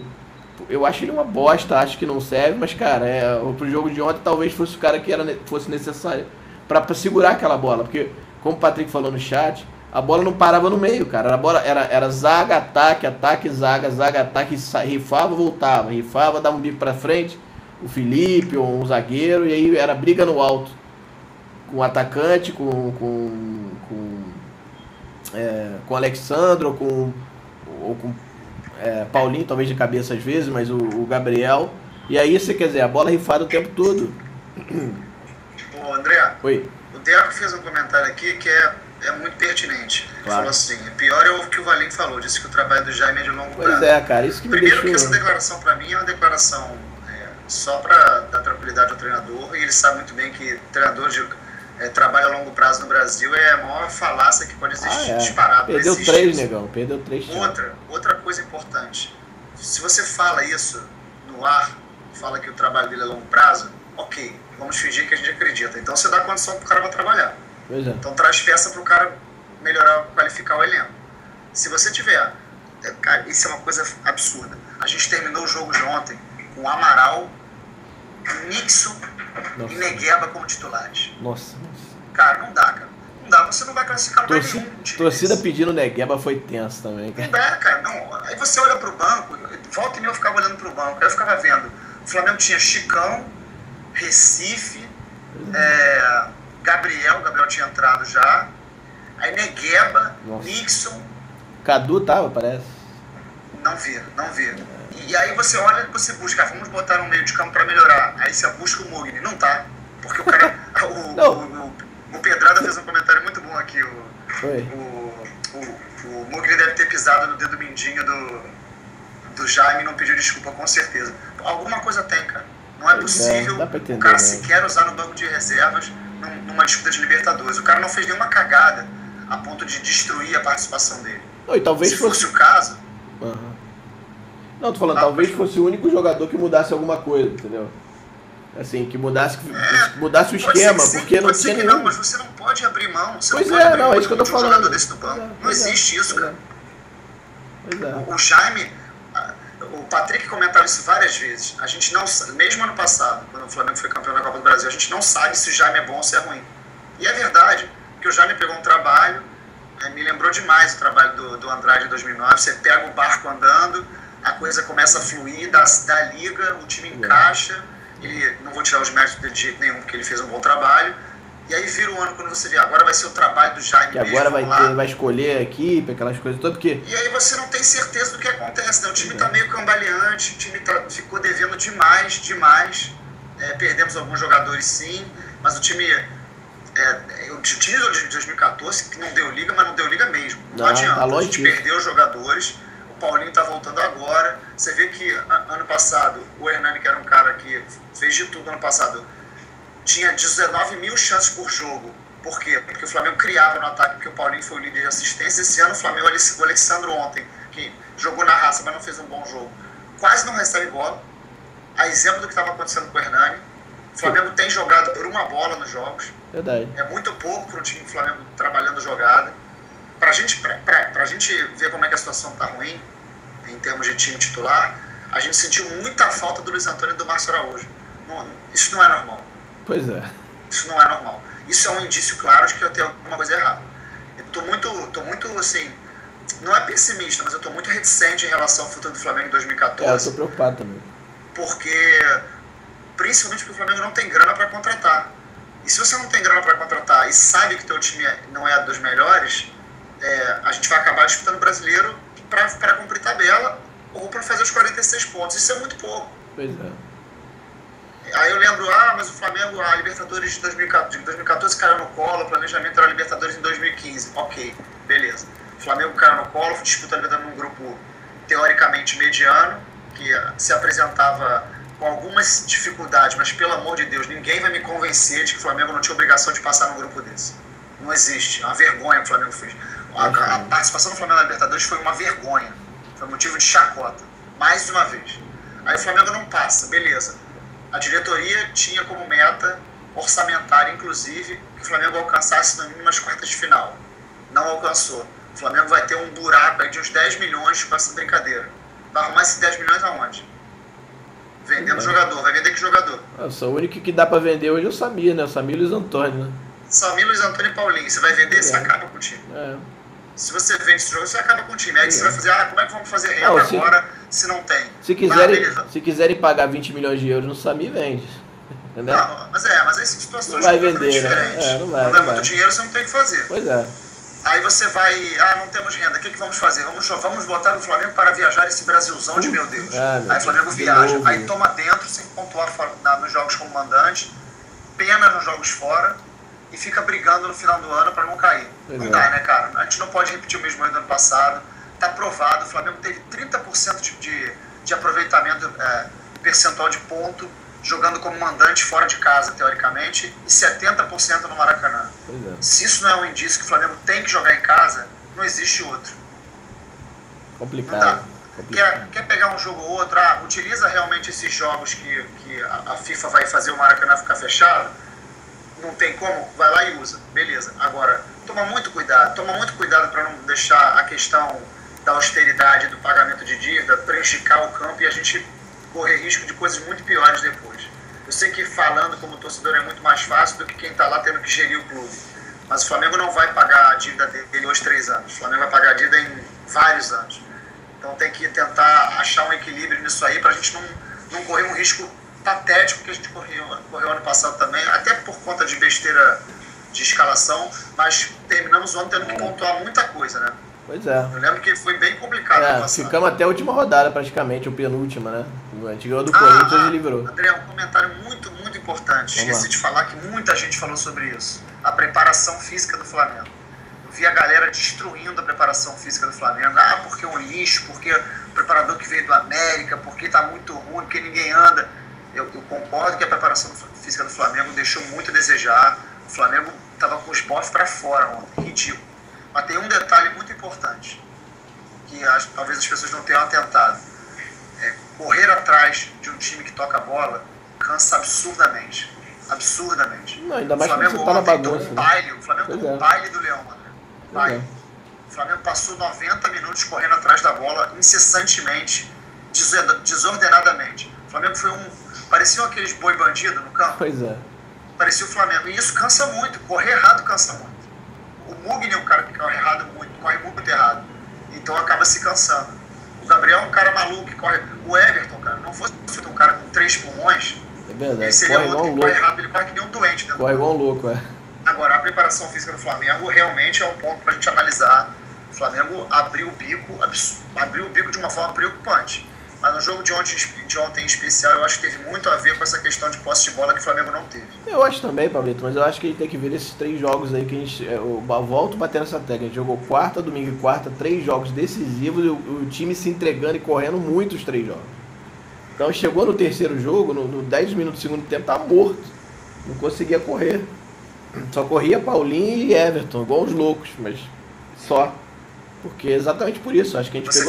eu acho ele uma bosta, acho que não serve, mas, cara, pro jogo de ontem talvez fosse o cara que fosse necessário pra segurar aquela bola. Porque, como o Patrick falou no chat, a bola não parava no meio, cara. A bola era zaga, ataque, zaga, ataque, rifava, voltava, rifava, dava um bico pra frente, o Felipe ou um zagueiro, e aí era briga no alto. Com o atacante, com o Alexandre, ou com Paulinho, talvez de cabeça às vezes, mas o Gabriel. E aí você quer dizer, a bola rifada o tempo todo. Ô, André, Oi. o Deco fez um comentário aqui que é muito pertinente. Ele Claro. falou assim, pior é o que o Valim falou, disse que o trabalho do Jaime é de longo prazo. Pois é, cara, isso que me Primeiro deixou... que essa declaração pra mim é uma declaração só para dar tranquilidade ao treinador, e ele sabe muito bem que treinador de trabalho a longo prazo no Brasil é a maior falácia que pode existir, disparado. Perdeu 3, negão, perdeu 3. Outra coisa importante, se você fala isso no ar, fala que o trabalho dele é a longo prazo, ok, vamos fingir que a gente acredita. Então você dá condição pro cara pra trabalhar. Pois é. Então traz peça pro cara melhorar, qualificar o elenco. Se você tiver... Cara, isso é uma coisa absurda. A gente terminou o jogo de ontem com Amaral, Nixon e Negueba como titulares. Nossa. Cara, não dá, cara. Não dá, você não vai classificar lugar nenhum. Torcida pedindo Negueba foi tenso também, cara. Não dá, cara. Não. Aí você olha pro banco, volta e meia eu ficava olhando pro banco, aí eu ficava vendo. O Flamengo tinha Chicão, Recife, Gabriel tinha entrado já, aí Negueba, Nixon. Cadu tava, parece. Não vi. E aí você olha e você busca, vamos botar no meio de campo pra melhorar. Aí você busca o Mugni, não tá. Porque o cara. O Pedrada fez um comentário muito bom aqui. O Mugni deve ter pisado no dedo mindinho do Jaime e não pediu desculpa, com certeza. Alguma coisa tem, cara. Não é possível o cara sequer usar no banco de reservas numa disputa de Libertadores. O cara não fez nenhuma cagada a ponto de destruir a participação dele. Não, e talvez se fosse o caso. Não, tô falando, talvez fosse o único jogador que mudasse alguma coisa, entendeu? Assim, que mudasse o esquema, porque não tinha nenhum. Não, mas você não pode abrir mão. Você Pois não pode abrir não, mão é isso que eu tô de um falando. jogador desse do banco. Não existe isso, cara. Pois é. O Jaime, o Patrick comentava isso várias vezes. A gente não, mesmo ano passado, quando o Flamengo foi campeão da Copa do Brasil, a gente não sabe se o Jaime é bom ou se é ruim. E é verdade, porque o Jaime pegou um trabalho, me lembrou demais o trabalho do Andrade em 2009. Você pega o barco andando, a coisa começa a fluir, da liga, o time encaixa. Ele, não vou tirar os méritos dele de jeito nenhum, porque ele fez um bom trabalho. E aí vira o ano quando você vê, agora vai ser o trabalho do Jaime. Que agora vai escolher a equipe, aquelas coisas todas, porque... E aí você não tem certeza do que acontece, né? O time tá meio cambaleante, o time ficou devendo demais. Perdemos alguns jogadores sim, mas o time... o time de 2014 que não deu liga, mas não deu liga mesmo. Não adianta, a gente perdeu os jogadores. O Paulinho tá voltando agora. Você vê que ano passado o Hernani, que era um cara que fez de tudo ano passado, tinha 19 mil chances por jogo. Por quê? Porque o Flamengo criava no ataque, porque o Paulinho foi o líder de assistência. Esse ano o Flamengo, o Alexandre ontem, que jogou na raça, mas não fez um bom jogo, quase não recebe bola. A exemplo do que estava acontecendo com o Hernani. O Flamengo tem jogado por uma bola nos jogos. Verdade. É muito pouco para um time do Flamengo trabalhando jogada. Pra gente ver como é que a situação tá ruim, em termos de time titular, a gente sentiu muita falta do Luiz Antônio e do Márcio Araújo. Isso não é normal. Pois é. Isso não é normal. Isso é um indício claro de que eu tenho alguma coisa errada. Eu tô muito assim, não é pessimista, mas eu tô muito reticente em relação ao futuro do Flamengo em 2014. Eu tô preocupado também. Porque, principalmente porque o Flamengo não tem grana para contratar. E se você não tem grana para contratar e sabe que teu time não é dos melhores, a gente vai acabar disputando o brasileiro para cumprir tabela ou para fazer os 46 pontos. Isso é muito pouco. Pois é. Aí eu lembro, mas o Flamengo, a Libertadores de 2014 caiu no colo, o planejamento era a Libertadores em 2015. Ok, beleza. O Flamengo caiu no colo, disputa a Libertadores num grupo teoricamente mediano, que se apresentava com algumas dificuldades, mas pelo amor de Deus, ninguém vai me convencer de que o Flamengo não tinha obrigação de passar num grupo desse. Não existe. É uma vergonha que o Flamengo fez. A participação do Flamengo na Libertadores foi uma vergonha. Foi motivo de chacota. Mais uma vez. Aí o Flamengo não passa, beleza. A diretoria tinha como meta orçamentária, inclusive, que o Flamengo alcançasse no mínimo as quartas de final. Não alcançou. O Flamengo vai ter um buraco aí de uns 10 milhões com essa brincadeira. Vai arrumar esses 10 milhões aonde? Vendendo jogador. Vai vender que jogador? Nossa, o único que dá pra vender hoje é o Samir, né? O Samir e Luiz Antônio, né? Samir, Luiz Antônio e Paulinho. Você vai vender, você acaba com o time. Se você vende esse jogo, você acaba com o time. Aí você vai fazer, como é que vamos fazer renda agora se não tem? Se quiserem pagar 20 milhões de euros no Samir, vende. Entendeu? Não, mas aí são situações não vai vender, diferentes. Né? Não vai muito dinheiro, você não tem o que fazer. Pois é. Aí você vai, não temos renda, o que vamos fazer? Vamos botar no Flamengo para viajar esse Brasilzão de meu Deus. Aí o Flamengo viaja, aí toma dentro, sem pontuar nos jogos como mandante, pena nos jogos fora e fica brigando no final do ano para não cair. Não dá, né, cara? A gente não pode repetir o mesmo ano do ano passado. Tá provado, o Flamengo teve 30% de aproveitamento percentual de ponto, jogando como mandante fora de casa, teoricamente, e 70% no Maracanã. Se isso não é um indício que o Flamengo tem que jogar em casa, não existe outro. Complicado. Quer pegar um jogo ou outro, utiliza realmente esses jogos que a FIFA vai fazer o Maracanã ficar fechado, não tem como, vai lá e usa. Beleza. Agora, toma muito cuidado para não deixar a questão da austeridade, do pagamento de dívida, prejudicar o campo e a gente correr risco de coisas muito piores depois. Eu sei que falando como torcedor é muito mais fácil do que quem está lá tendo que gerir o clube. Mas o Flamengo não vai pagar a dívida dele em 2, 3 anos. O Flamengo vai pagar a dívida em vários anos. Então tem que tentar achar um equilíbrio nisso aí para a gente não correr um risco patético que a gente correu ano passado também, até por conta de besteira de escalação, mas terminamos o ano tendo que pontuar muita coisa, né? Pois é. Eu lembro que foi bem complicado. Ficamos até a última rodada praticamente, o penúltima, né? A gente ganhou do Corinthians e livrou. André, um comentário muito, muito importante. Esqueci de falar que muita gente falou sobre isso. A preparação física do Flamengo. Eu vi a galera destruindo a preparação física do Flamengo. Porque é um lixo, porque o preparador que veio do América, porque tá muito ruim, porque ninguém anda. Eu concordo que a preparação física do Flamengo deixou muito a desejar. O Flamengo estava com os bofs para fora ontem, ridículo. Mas tem um detalhe muito importante, que talvez as pessoas não tenham atentado. Correr atrás de um time que toca a bola cansa absurdamente. Absurdamente. Não, ainda mais quando você tá na bagunça. O Flamengo tomou um baile do Leão, mano. O Flamengo passou 90 minutos correndo atrás da bola, incessantemente, desordenadamente. O Flamengo foi parecia aqueles boi bandido no campo. Pois é. Parecia o Flamengo. E isso cansa muito. Correr errado cansa muito. O Mugni é um cara que corre muito errado. Então acaba se cansando. O Gabriel é um cara maluco que corre. O Everton, cara, não fosse um cara com 3 pulmões. É verdade. Ele seria outro que corre rápido, ele corre que nem um doente. Corre igual um louco, Agora, a preparação física do Flamengo realmente é um ponto pra gente analisar. O Flamengo abriu o bico de uma forma preocupante. Mas no jogo de ontem em especial, eu acho que teve muito a ver com essa questão de posse de bola que o Flamengo não teve. Eu acho também, Pablito, mas eu acho que a gente tem que ver esses 3 jogos aí que a gente... Eu volto batendo essa técnica. A gente jogou quarta, domingo e quarta, 3 jogos decisivos, o time se entregando e correndo muito os 3 jogos. Então chegou no terceiro jogo, no 10 minutos do segundo tempo, tava morto. Não conseguia correr. Só corria Paulinho e Everton, igual os loucos, mas só. Porque exatamente por isso, acho que a gente Você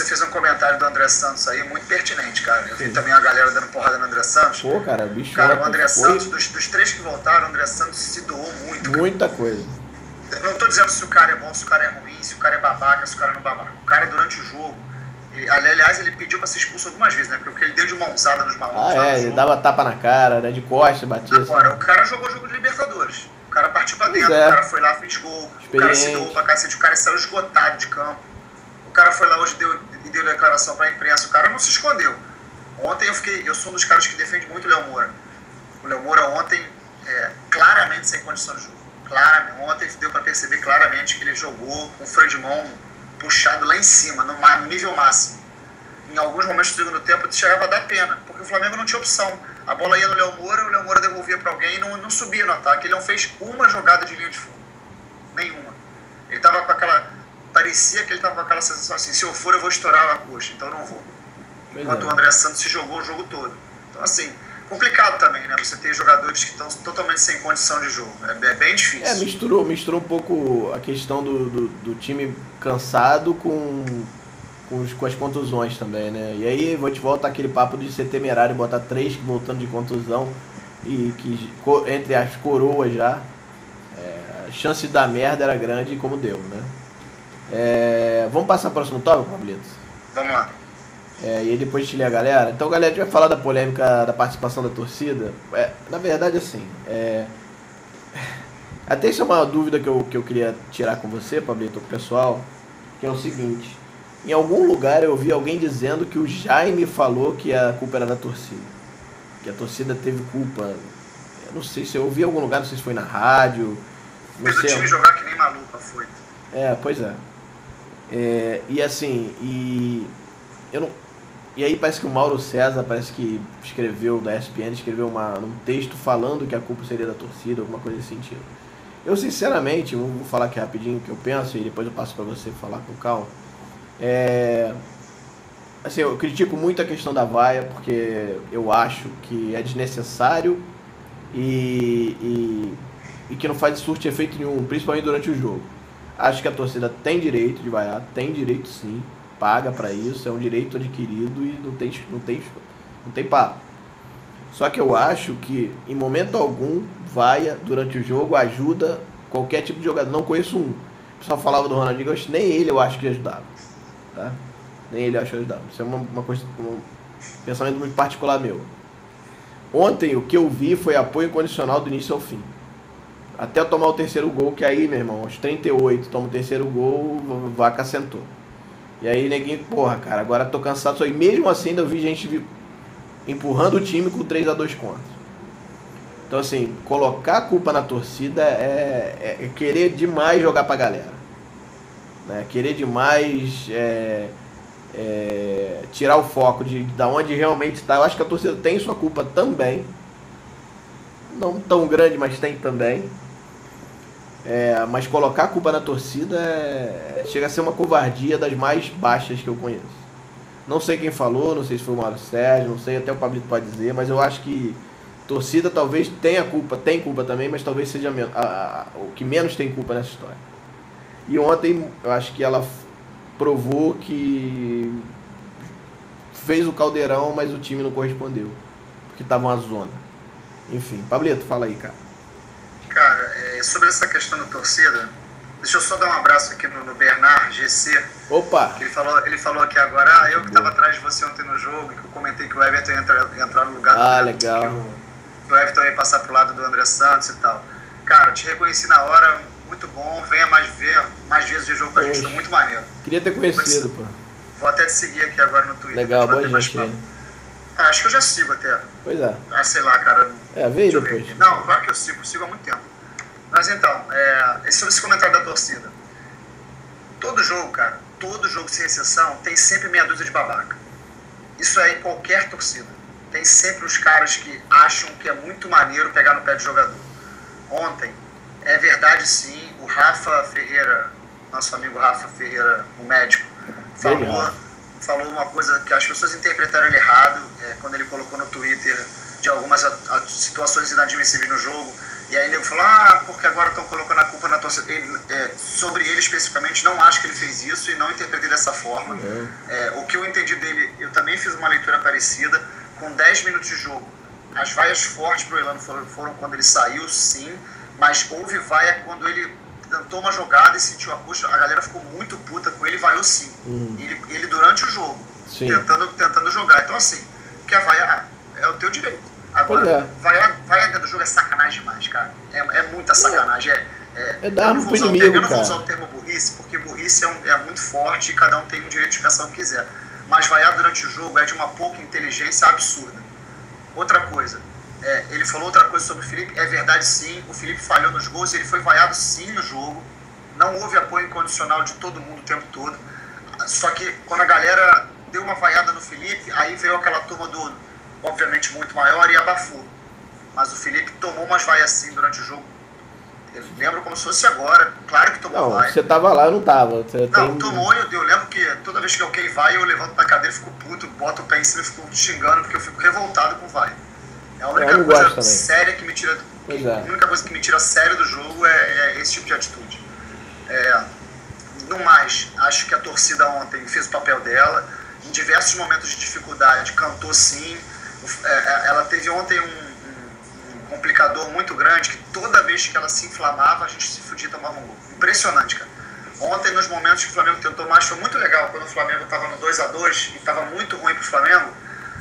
fez um comentário do André Santos aí muito pertinente, cara. Eu vi também a galera dando porrada no André Santos. Pô, cara, bicho. Cara, o André Santos, dos 3 que voltaram, o André Santos se doou muito. Muita coisa. Eu não tô dizendo se o cara é bom, se o cara é ruim, se o cara é babaca, se o cara não é babaca. O cara, durante o jogo, Aliás, ele pediu pra ser expulso algumas vezes, né? Porque ele deu de mãozada nos malucos. Ele dava tapa na cara, né? De costas, batia. Agora, o cara jogou jogo de Libertadores. O cara partiu pra dentro, o cara foi lá, fez gol. O cara se doou pra cacete, o cara saiu esgotado de campo. O cara foi lá hoje e deu declaração pra imprensa. O cara não se escondeu. Ontem eu sou um dos caras que defende muito o Léo Moura. O Léo Moura ontem, claramente sem condição de jogo. Claramente. Ontem deu pra perceber claramente que ele jogou com o freio de mão puxado lá em cima, no nível máximo. Em alguns momentos do segundo tempo chegava a dar pena, porque o Flamengo não tinha opção. A bola ia no Léo Moura, o Léo Moura devolvia para alguém e não subia no ataque. Ele não fez uma jogada de linha de fundo. Nenhuma. Ele tava com aquela... Parecia que ele estava com aquela sensação assim, se eu for eu vou estourar a coxa, então eu não vou. Enquanto o André Santos se jogou o jogo todo. Então assim, complicado também, né? Você ter jogadores que estão totalmente sem condição de jogo. É bem difícil. Misturou um pouco a questão do time cansado com as contusões também, né? E aí vou te voltar aquele papo de ser temerário, botar 3 voltando de contusão e que entre as coroas já, a chance de dar merda era grande como deu, né? Vamos passar para o próximo tópico, Pablito? Vamos lá. E aí depois te ler a galera. Então, galera, a gente vai falar da polêmica da participação da torcida. Na verdade, assim, até isso é uma dúvida que eu queria tirar com você, Pablito, com o pessoal, que é o seguinte: em algum lugar eu ouvi alguém dizendo que o Jaime falou que a culpa era da torcida, que a torcida teve culpa. Eu não sei se eu ouvi em algum lugar, não sei se foi na rádio. Fez o time jogar que nem maluco, foi. Pois é. E assim, e aí parece que o Mauro César parece que escreveu, da ESPN, escreveu um texto falando que a culpa seria da torcida, alguma coisa nesse sentido. Eu sinceramente, vou falar aqui rapidinho o que eu penso e depois eu passo para você falar com calma. Assim, eu critico muito a questão da vaia, porque eu acho que é desnecessário e que não faz surte efeito nenhum, principalmente durante o jogo. Acho que a torcida tem direito de vaiar, tem direito sim, paga pra isso, é um direito adquirido e não tem papo. Só que eu acho que em momento algum vaia durante o jogo ajuda qualquer tipo de jogador. Não conheço um. O pessoal falava do Ronaldinho, nem ele eu acho que ajudava, tá? Nem ele eu acho que ajudava. Isso é uma coisa, um pensamento muito particular meu. Ontem o que eu vi foi apoio incondicional do início ao fim. Até eu tomar o terceiro gol, que aí, meu irmão, aos 38, toma o terceiro gol, vaca sentou. E aí, neguinho, porra, cara, agora tô cansado. Só. E mesmo assim, ainda eu vi gente empurrando o time com 3-2 contra. Então, assim, colocar a culpa na torcida é querer demais jogar pra galera. Né? Querer demais tirar o foco da onde realmente está. Eu acho que a torcida tem sua culpa também. Não tão grande, mas tem também. Mas colocar a culpa na torcida chega a ser uma covardia das mais baixas que eu conheço. Não sei quem falou, não sei se foi o Mauro Sérgio, não sei, até o Pablito pode dizer, mas eu acho que torcida talvez tenha culpa, tem culpa também, mas talvez seja o que menos tem culpa nessa história. E ontem eu acho que ela provou que fez o caldeirão, mas o time não correspondeu, porque estava uma zona. Enfim, Pablito, fala aí, cara. Cara, sobre essa questão da torcida, deixa eu só dar um abraço aqui no Bernard GC. Opa! Que ele falou aqui agora, eu que estava atrás de você ontem no jogo, que eu comentei que o Everton ia entrar no lugar do legal. Que o Everton ia passar pro lado do André Santos e tal. Cara, te reconheci na hora, muito bom, venha mais vezes de jogo com a gente, tá muito maneiro. Queria ter conhecido, pô. Vou até te seguir aqui agora no Twitter. Legal, boa gente. Acho que eu já sigo até. Pois é. Sei lá, cara. Vê depois. Não, claro que eu sigo há muito tempo. Mas então, sobre esse comentário da torcida. Todo jogo, cara, todo jogo sem exceção, tem sempre meia dúzia de babaca. Isso é em qualquer torcida. Tem sempre os caras que acham que é muito maneiro pegar no pé de jogador. Ontem, é verdade sim, o Rafa Ferreira, nosso amigo Rafa Ferreira, o médico, falou uma coisa que as pessoas interpretaram ele errado, quando ele colocou no Twitter de algumas situações inadmissíveis no jogo, e aí ele falou, porque agora estão colocando a culpa na torcida. Sobre ele especificamente, não acho que ele fez isso e não interpretei dessa forma. O que eu entendi dele, eu também fiz uma leitura parecida, com 10 minutos de jogo. As vaias fortes pro Elano foram quando ele saiu, sim, mas houve vaia quando ele tentou uma jogada e sentiu a puxa, a galera ficou muito puta com ele e vaiou sim. Ele durante o jogo, tentando jogar. Então assim, quer vaiar, é o teu direito. Agora, vaiar dentro do jogo é sacanagem demais, cara. É muita sacanagem. Dar arma pro inimigo, eu não vou usar o termo burrice, porque burrice é muito forte e cada um tem o direito de pensar o que quiser. Mas vaiar durante o jogo é de uma pouca inteligência absurda. Outra coisa, ele falou outra coisa sobre o Felipe, é verdade sim, o Felipe falhou nos gols, ele foi vaiado sim no jogo, não houve apoio incondicional de todo mundo o tempo todo, só que quando a galera deu uma vaiada no Felipe, aí veio aquela turma obviamente muito maior e abafou, mas o Felipe tomou umas vaias sim durante o jogo, eu lembro como se fosse agora, claro que tomou vaia. Você tava lá, eu não tava. Tomou, eu lembro que toda vez que alguém vai, eu levanto da cadeira, fico puto, boto o pé em cima e fico xingando, porque eu fico revoltado com vaia. É a única coisa séria que me tira. A única coisa que me tira sério do jogo é esse tipo de atitude. No mais, acho que a torcida ontem fez o papel dela. Em diversos momentos de dificuldade, cantou sim. Ela teve ontem um complicador muito grande, que toda vez que ela se inflamava, a gente se fudia e tomava um gol. Impressionante, cara. Ontem, nos momentos que o Flamengo tentou mais, foi muito legal. Quando o Flamengo estava no 2-2 e estava muito ruim pro Flamengo,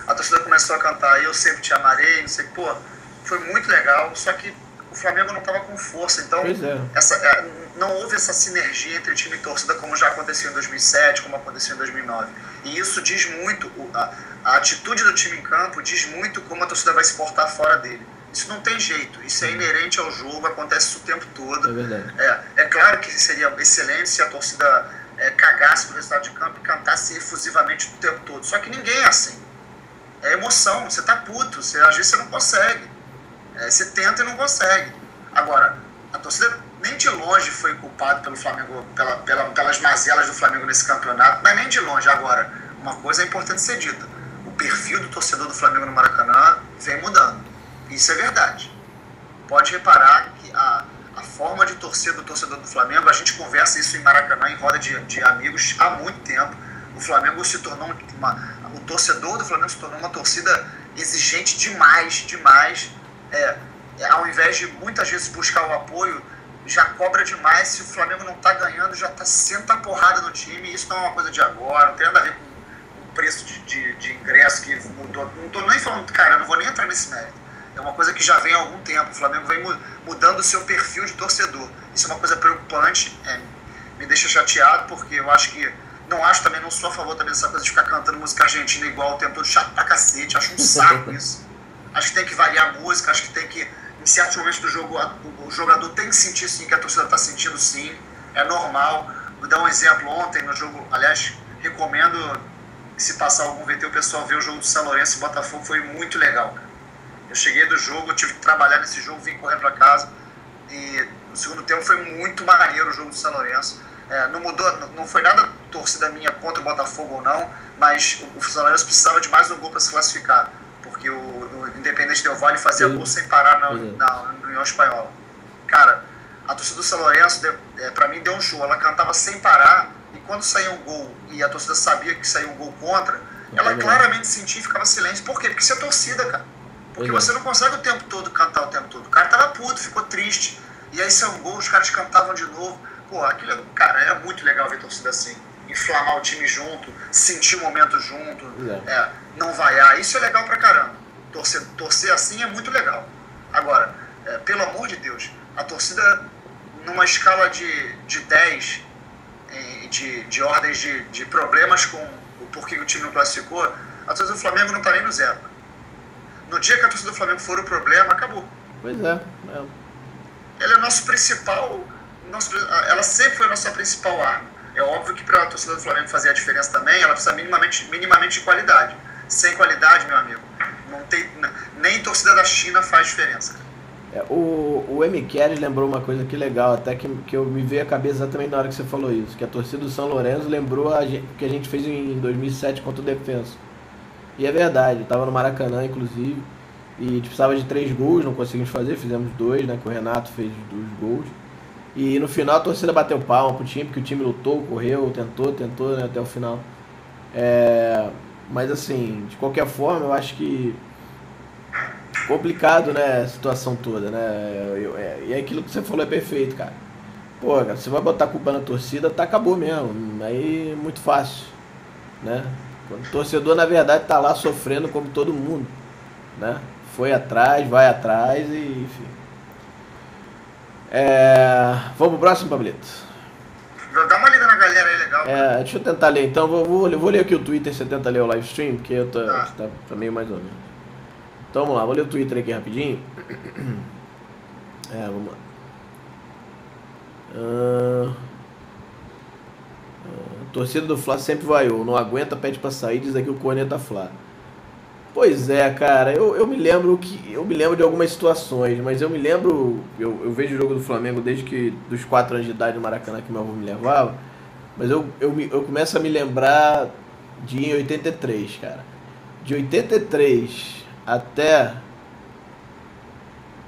a torcida começou a cantar "Eu sempre te amarei", não sei o que, foi muito legal, só que o Flamengo não estava com força, então não houve essa sinergia entre time e torcida como já aconteceu em 2007, como aconteceu em 2009. E isso diz muito, a atitude do time em campo diz muito como a torcida vai se portar fora dele. Isso não tem jeito, isso é inerente ao jogo, acontece isso o tempo todo. É verdade. É claro que seria excelente se a torcida cagasse pro resultado de campo e cantasse efusivamente o tempo todo, só que ninguém é assim. É emoção, você tá puto, às vezes você não consegue. Você tenta e não consegue. Agora, a torcida nem de longe foi culpada pelo Flamengo, pelas mazelas do Flamengo nesse campeonato, mas nem de longe. Agora, uma coisa é importante ser dita: o perfil do torcedor do Flamengo no Maracanã vem mudando. Isso é verdade. Pode reparar que a forma de torcer do torcedor do Flamengo, a gente conversa isso em Maracanã, em roda de amigos, há muito tempo. O Flamengo se tornou o torcedor do Flamengo se tornou uma torcida exigente demais. Ao invés de muitas vezes buscar o apoio, já cobra demais. Se o Flamengo não tá ganhando, já senta a porrada no time. Isso não é uma coisa de agora, não tem nada a ver com o preço de ingresso que mudou. Não tô nem falando, cara, eu não vou nem entrar nesse mérito. É uma coisa que já vem há algum tempo. O Flamengo vem mudando o seu perfil de torcedor. Isso é uma coisa preocupante, me deixa chateado, porque eu acho que não sou a favor também dessa coisa de ficar cantando música argentina igual o tempo todo, chato pra cacete, acho um saco isso. Acho que tem que variar a música, acho que tem que, em certos momentos do jogo, o jogador tem que sentir sim, que a torcida tá sentindo sim, é normal. Vou dar um exemplo, ontem no jogo, aliás, recomendo, se passar algum VT, o pessoal ver o jogo do São Lourenço e Botafogo, foi muito legal, cara. Eu cheguei do jogo, eu tive que trabalhar nesse jogo, vim correndo pra casa, e no segundo tempo foi muito maneiro o jogo do São Lourenço. Não mudou, não foi nada torcida minha contra o Botafogo ou não, mas o São Lourenço precisava de mais um gol para se classificar, porque o Independente Del Valle fazia gol sem parar na União Espanhola. Cara, a torcida do São Lourenço, para mim, deu um show. Ela cantava sem parar, e quando saía um gol e a torcida sabia que saía um gol contra, ela claramente sentia e ficava silêncio. Por quê? Porque isso é torcida, cara. Porque você não consegue o tempo todo cantar o tempo todo. O cara tava puto, ficou triste, e aí saiu um gol, os caras cantavam de novo. Pô, cara, é muito legal ver torcida assim. Inflamar o time junto, sentir o momento junto, não vaiar. Isso é legal pra caramba. Torcer assim é muito legal. Agora, pelo amor de Deus, a torcida, numa escala de 10, de ordens de problemas com o porquê o time não classificou, a torcida do Flamengo não tá nem no zero. No dia que a torcida do Flamengo for o problema, acabou. Pois é. Ela é nosso principal... ela sempre foi a nossa principal arma. É óbvio que para a torcida do Flamengo fazer a diferença também, ela precisa minimamente de qualidade. Sem qualidade, meu amigo, não tem, nem torcida da China faz diferença. O M. Kelly lembrou uma coisa que legal, até que eu me veio à cabeça exatamente na hora que você falou isso, que a torcida do São Lourenço lembrou o que a gente fez em 2007 contra o Defensa. E é verdade, estava no Maracanã, inclusive, e a gente precisava de 3 gols, não conseguimos fazer, fizemos 2, né, que o Renato fez 2 gols. E no final a torcida bateu palma pro time, porque o time lutou, correu, tentou, né, até o final. Mas assim, de qualquer forma, eu acho que complicado, né, a situação toda, né? E aquilo que você falou é perfeito, cara. Pô, cara, você vai botar a culpa na torcida, tá, acabou mesmo. Aí é muito fácil, né? O torcedor, na verdade, tá lá sofrendo como todo mundo, né? Foi atrás, vai atrás e enfim. Vamos pro próximo, Pablito? Dá uma lida na galera aí, legal. Deixa eu tentar ler então. Vou ler aqui o Twitter, você tenta ler o live stream, porque eu tá meio mais ou menos. Então vamos lá, vou ler o Twitter aqui rapidinho. Vamos lá. Torcida do Fla sempre vaiou, não aguenta, pede pra sair, diz aqui o Corneta Fla. Pois é, cara, eu me lembro de algumas situações, mas eu me lembro, eu vejo o jogo do Flamengo desde que dos 4 anos de idade no Maracanã que meu avô me levava, mas eu começo a me lembrar de 83, cara. De 83 até,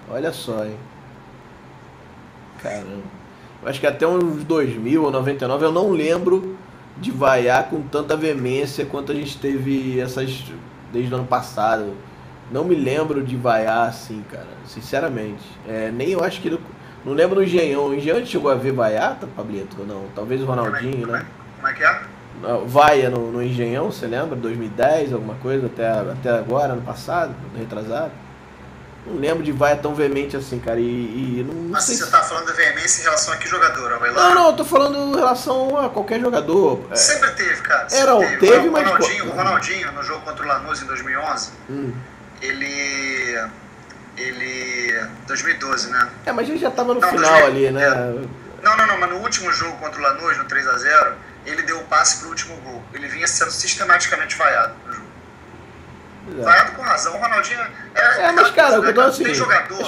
olha só, hein. Caramba. Eu acho que até uns 2000 ou 99 eu não lembro de vaiar com tanta veemência quanto a gente teve desde o ano passado. Não me lembro de vaiar assim, cara, sinceramente. Nem eu acho que... Não lembro no Engenhão. O Engenhão a gente chegou a ver vaiar, tá, Pablito? Ou não? Talvez o Ronaldinho, né? Como é que é? Vaia no Engenhão, você lembra? 2010, alguma coisa, até agora, ano passado, retrasado. Não lembro de vaia tão veemente assim, cara. Não Mas sei você tá falando da veemência em relação a que jogador? Ao Não, eu tô falando em relação a qualquer jogador. Sempre teve, cara. Teve, mas... O Ronaldinho, no jogo contra o Lanús em 2011, ele... 2012, né? Mas ele já tava no final ali, né? Não, mas no último jogo contra o Lanús, no 3x0, ele deu o passe pro último gol. Ele vinha sendo sistematicamente vaiado no jogo. Vaiado com razão. O Ronaldinho mas cara, eu tô assim, tem jogador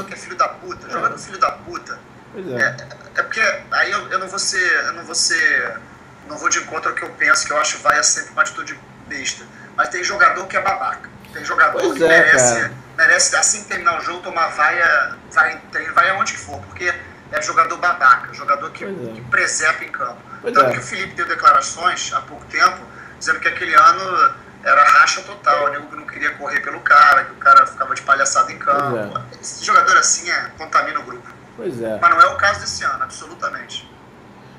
que é filho da puta. Jogador filho da puta. Pois é. Porque aí eu não vou de encontro ao que eu penso, que eu acho vaia sempre uma atitude besta. Mas tem jogador que é babaca. Tem jogador que merece, assim que terminar o jogo, tomar vaia onde que for, porque é jogador babaca, jogador que presepa em campo. Tanto que o Felipe deu declarações há pouco tempo, dizendo que aquele ano era racha total, né? Que não queria correr pelo cara, que o cara ficava de palhaçada em campo. Esse jogador assim contamina o grupo. Pois é. Mas não é o caso desse ano, absolutamente.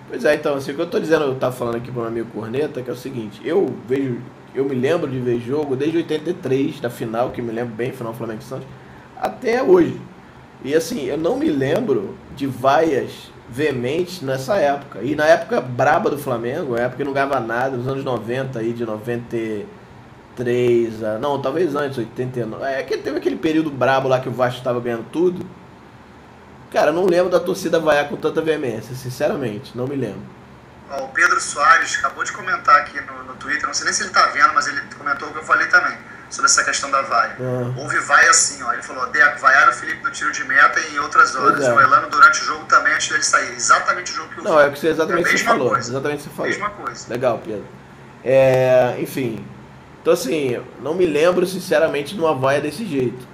Pois é, então, assim, o que eu tô dizendo, eu tava falando aqui pro meu amigo Corneta, que é o seguinte, eu me lembro de ver jogo desde 83, da final, que me lembro bem, final Flamengo e Santos, até hoje. E assim, eu não me lembro de vaias veementes nessa época. E na época braba do Flamengo, a época que não ganhava nada, nos anos 90 aí, de 93, não, talvez antes, 89. Teve aquele período brabo lá que o Vasco estava ganhando tudo. Cara, eu não lembro da torcida vaiar com tanta veemência, sinceramente, não me lembro. O Pedro Soares acabou de comentar aqui no Twitter, não sei nem se ele tá vendo, mas ele comentou o que eu falei também, sobre essa questão da vaia. Houve vaia assim, ele falou, vaiaram o Felipe no tiro de meta e em outras horas. O Elano durante o jogo também, antes dele sair. Exatamente o jogo que eu Não, é o que você falou. Exatamente o que você falou. Mesma coisa. Legal, Pedro. Enfim. Então assim, não me lembro sinceramente de uma vaia desse jeito.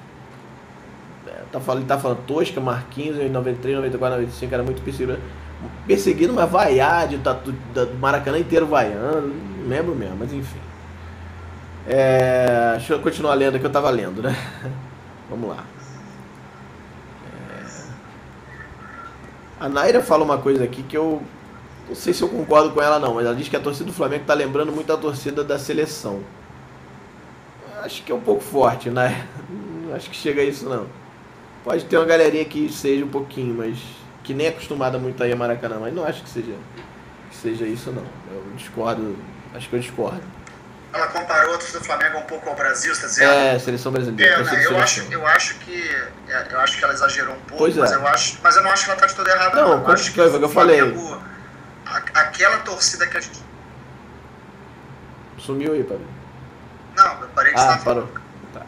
Ele tá falando Tosca, Marquinhos em 93, 94, 95, era muito perseguindo, mas vaiar do Maracanã inteiro vaiando, não lembro mesmo, mas enfim. Deixa eu continuar lendo que eu tava lendo, né? Vamos lá. A Naira fala uma coisa aqui que eu não sei se eu concordo com ela não, mas ela diz que a torcida do Flamengo tá lembrando muito a torcida da seleção. Acho que é um pouco forte, né? Não acho que chega a isso não. Pode ter uma galerinha que seja um pouquinho, mas que nem é acostumada muito a ir a Maracanã, mas não acho que seja isso não. Eu discordo, acho que eu discordo. Ela comparou a torcida do Flamengo um pouco ao Brasil, você tá dizendo? Seleção brasileira. Eu acho que ela exagerou um pouco, mas eu não acho que ela tá de toda errada. Não, eu acho que eu falei. Aquela torcida que a gente... Sumiu aí, Pablo? Não, eu parei de estar parou. Tá.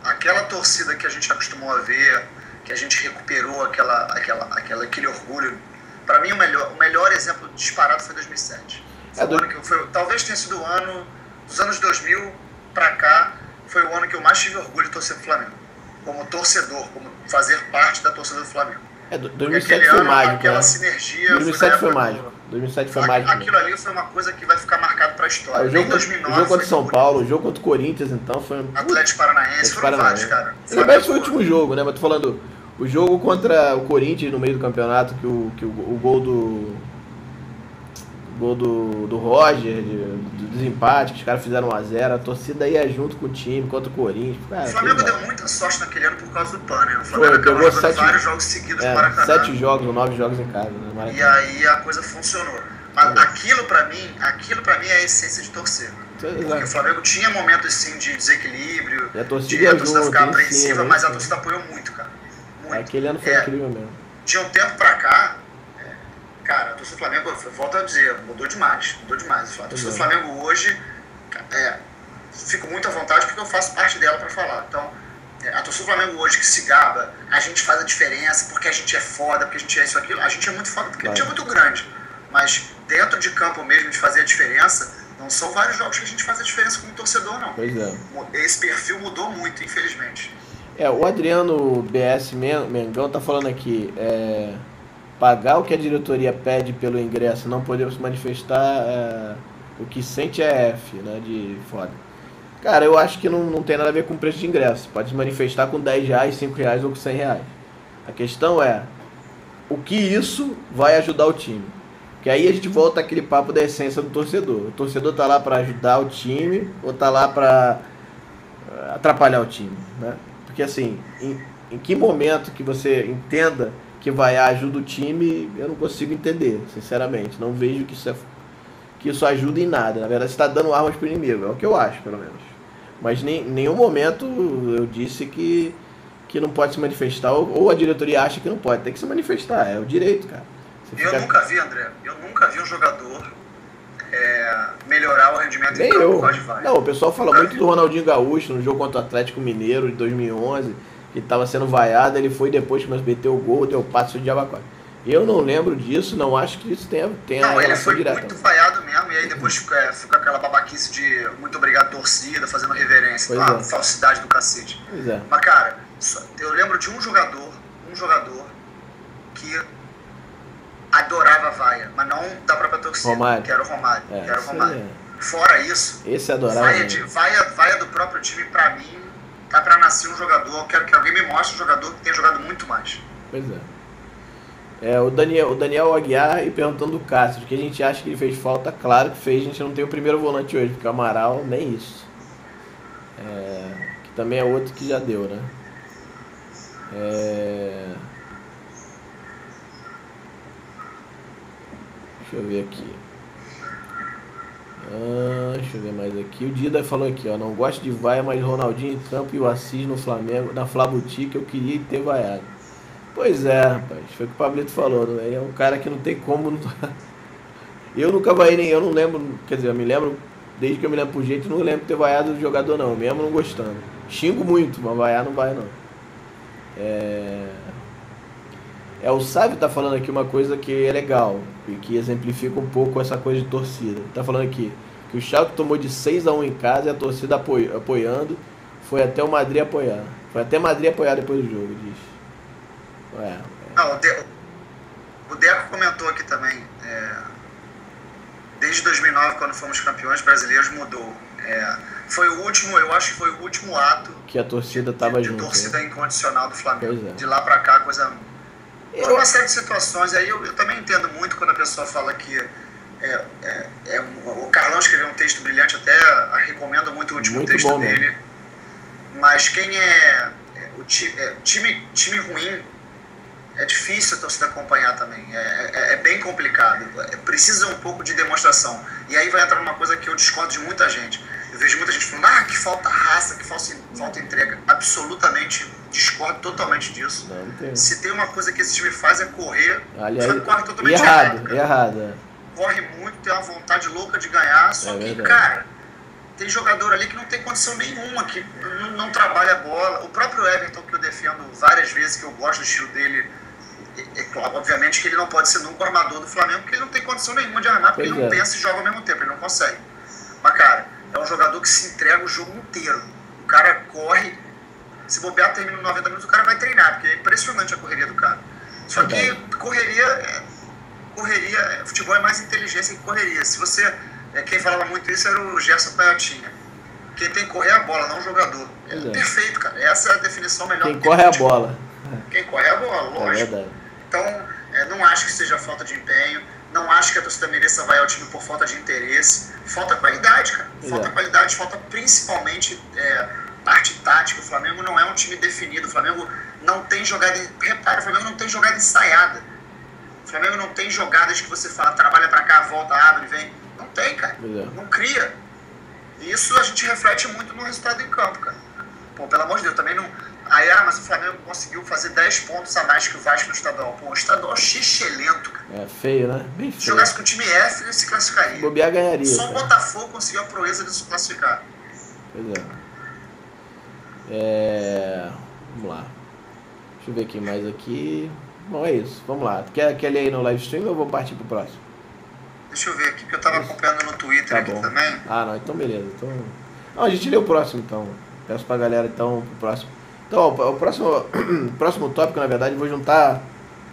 Aquela torcida que a gente acostumou a ver, que a gente recuperou aquele orgulho. Para mim, o melhor exemplo disparado foi 2007. Talvez tenha sido o ano, dos anos 2000 pra cá, foi o ano que eu mais tive orgulho de torcer pro Flamengo. Como torcedor, como fazer parte da torcida do Flamengo. 2007 foi mágico. Aquela sinergia. 2007 foi mágico. 2007 foi mágico. Aquilo ali foi uma coisa que vai ficar marcado pra história. O jogo contra o São Paulo, o jogo contra o Corinthians, então foi... Atlético Paranaense, foram vários, cara. Esse foi o último jogo, né? Mas tô falando, O jogo contra o Corinthians no meio do campeonato, que o gol do Roger, do desempate, que os caras fizeram 1x0, a torcida ia junto com o time, contra o Corinthians. Cara, o Flamengo deu muita sorte naquele ano por causa do PAN, né? O Flamengo pegou vários jogos seguidos no Maracanã. 7 jogos ou 9 jogos em casa, né? E aí a coisa funcionou. Mas aquilo pra mim é a essência de torcer. Porque o Flamengo tinha momentos sim de desequilíbrio, e a torcida ficar apreensiva, mas a torcida apoiou muito, cara. Muito. Aquele ano foi incrível mesmo. De um tempo pra cá, cara, a torcida do Flamengo, volto a dizer, mudou demais. A torcida do Flamengo hoje, fico muito à vontade porque eu faço parte dela pra falar. Então, a torcida do Flamengo hoje que se gaba, a gente faz a diferença porque a gente é foda, porque a gente é isso, aquilo. A gente é muito foda porque a gente é muito grande. Mas dentro de campo mesmo, de fazer a diferença, não são vários jogos que a gente faz a diferença como torcedor, não. Pois é. Esse perfil mudou muito, infelizmente. O Adriano BS Mengão tá falando aqui, pagar o que a diretoria pede pelo ingresso, não poder se manifestar, o que sente é F, né, de foda. Cara, eu acho que não tem nada a ver com o preço de ingresso. Pode se manifestar com R$10, R$5 ou com R$100. A questão é, o que isso vai ajudar o time? Porque aí a gente volta àquele papo da essência do torcedor. O torcedor tá lá para ajudar o time ou tá lá para atrapalhar o time, né? Porque assim, em que momento que você entenda que vai ajuda o time, eu não consigo entender, sinceramente. Não vejo que isso ajuda em nada. Na verdade, você está dando armas para o inimigo, é o que eu acho, pelo menos. Mas em nenhum momento eu disse que não pode se manifestar, ou a diretoria acha que não pode. Tem que se manifestar, é o direito, cara. Nunca vi, André, um jogador melhorar o rendimento Nem em campo eu. por causa de VAR. Não, o pessoal fala muito do Ronaldinho Gaúcho no jogo contra o Atlético Mineiro de 2011, que estava sendo vaiado, ele foi depois que meteu o gol, deu passo de Abacuá. Eu não lembro disso, não acho que isso tenha não, ele foi direta. Muito vaiado mesmo, e aí depois fica aquela babaquice de muito obrigado torcida, fazendo reverência, falsidade do cacete. Pois é. Mas cara, eu lembro de um jogador que adorava a vaia, mas não da própria torcida, Romário. Que era o Romário. Fora isso, esse adorava. Vaia do próprio time, pra mim, tá pra nascer um jogador. Eu quero que alguém me mostre um jogador que tenha jogado muito mais. Pois é. O Daniel Aguiar e perguntando do Cássio, que a gente acha que ele fez falta, claro que fez, a gente não tem o primeiro volante hoje, porque o Amaral nem isso. Que também é outro que já deu, né? Deixa eu ver aqui. Deixa eu ver mais aqui. O Dida falou aqui, não gosto de vaia, mas Ronaldinho em campo e o Assis no Flamengo, na Flabutique, eu queria ter vaiado. Pois é, rapaz, foi o que o Pablito falou, né? Ele é um cara que não tem como. Eu nunca vaiei nem, eu não lembro, quer dizer, eu me lembro, desde que eu me lembro por jeito, não lembro de ter vaiado do jogador não, mesmo não gostando. Xingo muito, mas vaiar não vai não. O Sávio tá falando aqui uma coisa que é legal e que exemplifica um pouco essa coisa de torcida. Ele tá falando aqui que o Schalke tomou de 6-1 em casa e a torcida apoiando, foi até o Madrid apoiar. Foi até Madrid apoiar depois do jogo, diz. Não, o Deco comentou aqui também, desde 2009, quando fomos campeões brasileiros, mudou. Foi o último, eu acho que foi o último ato que a torcida tava junto. De torcida incondicional do Flamengo. É. De lá pra cá, a coisa... Por uma série de situações, aí eu também entendo muito quando a pessoa fala que o Carlão escreveu um texto brilhante, até recomendo muito o último texto dele. Mas quem time ruim, é difícil a torcida acompanhar também, é bem complicado, precisa um pouco de demonstração. E aí vai entrar numa coisa que eu discordo de muita gente. Eu vejo muita gente falando, que falta raça, que falta entrega. Absolutamente discordo totalmente disso. Não, se tem uma coisa que esse time faz é correr, aliás, só que corre totalmente errado. Corre muito, tem uma vontade louca de ganhar, só que, verdade. Cara, tem jogador ali que não tem condição nenhuma, que não trabalha a bola. O próprio Everton, que eu defendo várias vezes, que eu gosto do estilo dele, claro, obviamente que ele não pode ser nunca o armador do Flamengo, porque ele não tem condição nenhuma de armar, porque ele não pensa e joga ao mesmo tempo, ele não consegue. Mas, cara, é um jogador que se entrega o jogo inteiro. O cara corre, se bobear, termina 90 minutos, o cara vai treinar, porque é impressionante a correria do cara. Só que correria, futebol é mais inteligência que correria. Se você, quem falava muito isso era o Gerson Canhotinha. Quem tem que correr é a bola, não o jogador. Perfeito, cara. Essa é a definição melhor. Quem corre é a bola. Quem corre é a bola, lógico. verdade. Então, não acho que seja falta de empenho, não acho que a torcida mereça vaiar o time por falta de interesse. Falta qualidade, cara. Falta qualidade, falta principalmente parte tática. O Flamengo não é um time definido. O Flamengo não tem jogada. Repara, o Flamengo não tem jogada ensaiada. O Flamengo não tem jogadas que você fala, trabalha pra cá, volta, abre, vem. Não tem, cara. Não cria. E isso a gente reflete muito no resultado em campo, cara. Pô, pelo amor de Deus, também não. Aí, mas o Flamengo conseguiu fazer 10 pontos a mais que o Vasco no estadual. Pô, o estadual xixelento, cara. É feio, né? Bem feio. Se jogasse com o time F, ele se classificaria. Bobear ganharia. Só o Botafogo conseguiu a proeza de se classificar. Pois vamos lá. Deixa eu ver aqui mais aqui. Bom, é isso. Vamos lá. Quer ler aí no live stream ou eu vou partir pro próximo? Deixa eu ver aqui, porque eu tava acompanhando no Twitter aqui também. Ah, não. Então beleza. Então... Não, a gente lê o próximo, então. Peço pra galera, então, pro próximo. Então, o próximo tópico, na verdade, eu vou juntar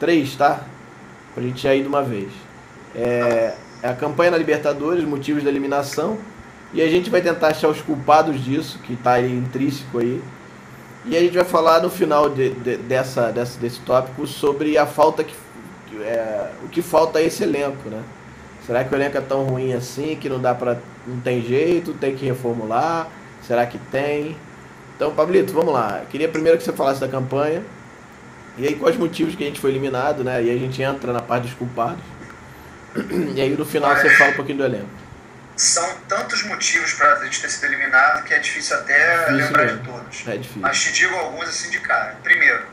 3, tá? Pra gente já ir de uma vez. É a campanha na Libertadores, motivos da eliminação. E a gente vai tentar achar os culpados disso, que tá aí intrínseco aí. E a gente vai falar no final desse tópico sobre a falta o que falta a esse elenco, né? Será que o elenco é tão ruim assim que não tem jeito, tem que reformular? Será que tem? Então, Pablito, vamos lá. Eu queria primeiro que você falasse da campanha. E aí, quais motivos que a gente foi eliminado, né? E aí a gente entra na parte dos culpados. E aí, no final, você fala um pouquinho do elenco. São tantos motivos para a gente ter sido eliminado que é difícil até lembrar de todos. É difícil. Mas te digo alguns assim de cara. Primeiro,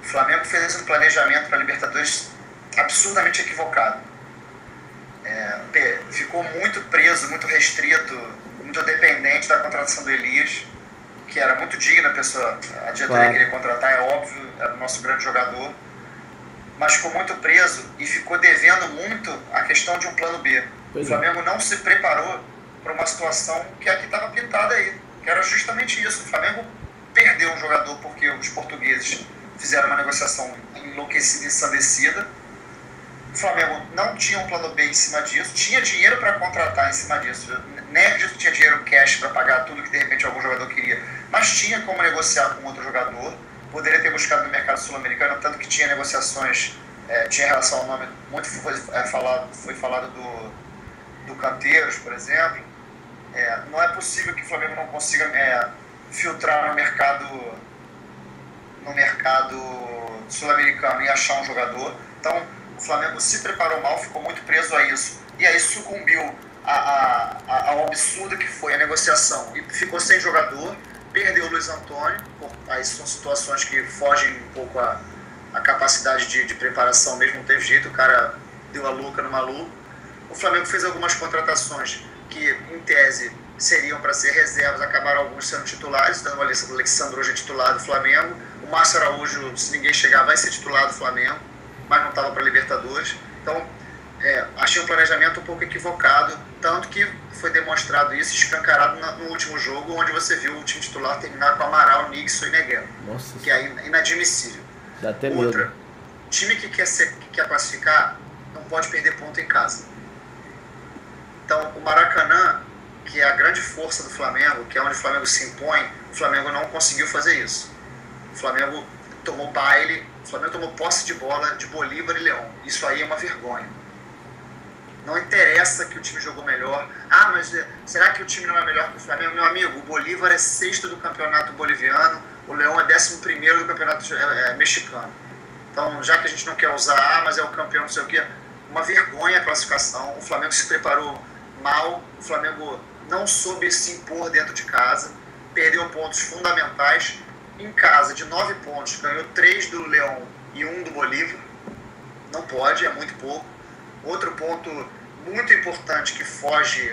o Flamengo fez um planejamento para a Libertadores absurdamente equivocado. Ficou muito preso, muito restrito, muito dependente da contratação do Elias, que era muito digna a diretoria queria contratar, é óbvio, era o nosso grande jogador, mas ficou muito preso e ficou devendo muito a questão de um plano B. O Flamengo não se preparou para uma situação que é a que estava pintada aí, que era justamente isso. O Flamengo perdeu um jogador porque os portugueses fizeram uma negociação enlouquecida e ensandecida. O Flamengo não tinha um plano B em cima disso, tinha dinheiro para contratar em cima disso. Nem acredito que tinha dinheiro cash para pagar tudo que de repente algum jogador queria, mas tinha como negociar com outro jogador. Poderia ter buscado no mercado sul-americano, tanto que tinha negociações, tinha relação ao nome, muito foi falado do Canteiros, por exemplo. Não é possível que o Flamengo não consiga filtrar no mercado sul-americano e achar um jogador. Então, o Flamengo se preparou mal, ficou muito preso a isso. E aí sucumbiu ao absurdo que foi a negociação. E ficou sem jogador, perdeu o Luiz Antônio. Aí são situações que fogem um pouco a capacidade de preparação mesmo. Não teve jeito, o cara deu a louca no maluco. O Flamengo fez algumas contratações que, em tese, seriam para ser reservas, acabaram alguns sendo titulares. Então, o Alexandre hoje é titular do Flamengo. O Márcio Araújo, se ninguém chegar, vai ser titular do Flamengo, mas não estava para Libertadores. Então, achei um planejamento um pouco equivocado, tanto que foi demonstrado isso, escancarado no último jogo, onde você viu o time titular terminar com Amaral, Nixon e Negueba, que é inadmissível. Dá até medo. Outra, time que quer classificar não pode perder ponto em casa. Então, o Maracanã, que é a grande força do Flamengo, que é onde o Flamengo se impõe, o Flamengo não conseguiu fazer isso. O Flamengo tomou baile, o Flamengo tomou posse de bola de Bolívar e Leão. Isso aí é uma vergonha. Não interessa que o time jogou melhor. Ah, mas será que o time não é melhor que o Flamengo? Meu amigo, o Bolívar é 6º do campeonato boliviano, o Leão é 11º do campeonato mexicano. Então, já que a gente não quer usar, mas é o campeão, não sei o quê, uma vergonha a classificação. O Flamengo se preparou mal, o Flamengo não soube se impor dentro de casa, perdeu pontos fundamentais. Em casa, de 9 pontos, ganhou 3 do Leão e 1 do Bolívar. Não pode, é muito pouco. Outro ponto muito importante que foge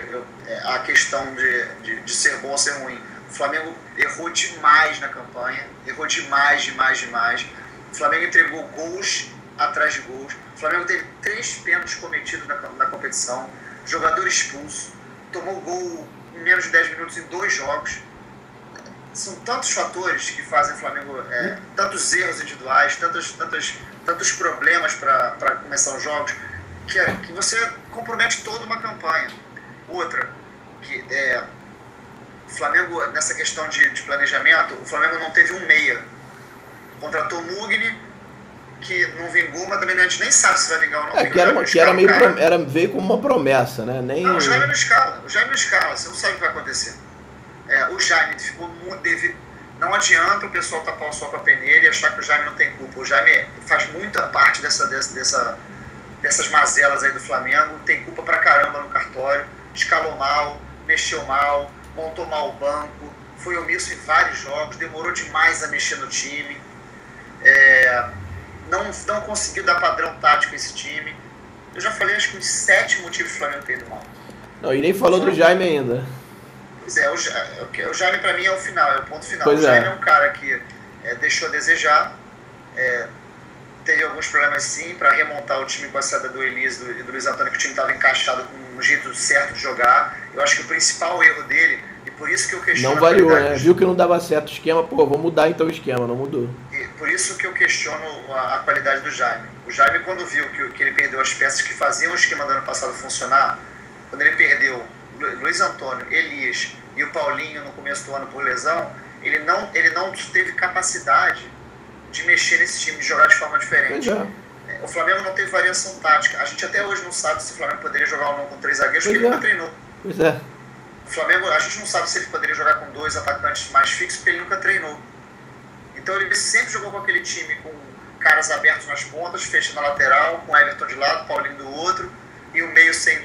à questão de ser bom ou ser ruim. O Flamengo errou demais na campanha, errou demais. O Flamengo entregou gols atrás de gols. O Flamengo teve 3 pênaltis cometidos na competição, jogador expulso, tomou gol em menos de 10 minutos em 2 jogos. São tantos fatores que fazem o Flamengo, tantos erros individuais, tantos problemas para começar os jogos, que você compromete toda uma campanha. Outra, que o Flamengo, nessa questão de planejamento, o Flamengo não teve um meia. Contratou o Mugni, que não vingou, mas também a gente nem sabe se vai vingar ou não. Veio como uma promessa, né? Não, o Jaime não escala. Você não sabe o que vai acontecer. O Jaime ficou não adianta o pessoal tapar o sol com a peneira e achar que o Jaime não tem culpa. O Jaime faz muita parte dessas mazelas aí do Flamengo, tem culpa pra caramba no cartório, escalou mal, mexeu mal, montou mal o banco, foi omisso em vários jogos, demorou demais a mexer no time, não conseguiu dar padrão tático a esse time. Eu já falei acho que uns 7 motivos do Flamengo ter ido mal. Não, e nem falou do Jaime ainda. Pois é, o Jaime pra mim é o final, é o ponto final. Pois o Jaime é um cara que deixou a desejar, teve alguns problemas sim para remontar o time com a saída do Elias e do Luiz Antônio, que o time estava encaixado com um jeito certo de jogar. Eu acho que o principal erro dele, e por isso que eu questiono... Não variou, né? Viu que não dava certo o esquema, vamos mudar então o esquema, não mudou. E por isso que eu questiono a qualidade do Jaime. O Jaime, quando viu que ele perdeu as peças que faziam o esquema do ano passado funcionar, quando ele perdeu Luiz Antônio, Elias e o Paulinho no começo do ano por lesão, ele não teve capacidade de mexer nesse time, de jogar de forma diferente. O Flamengo não teve variação tática. A gente até hoje não sabe se o Flamengo poderia jogar ou não com 3 zagueiros, porque ele nunca treinou. Pois é. O Flamengo, a gente não sabe se ele poderia jogar com 2 atacantes mais fixos, porque ele nunca treinou. Então ele sempre jogou com aquele time com caras abertos nas pontas, fecha na lateral, com Everton de lado, Paulinho do outro, e o meio sem...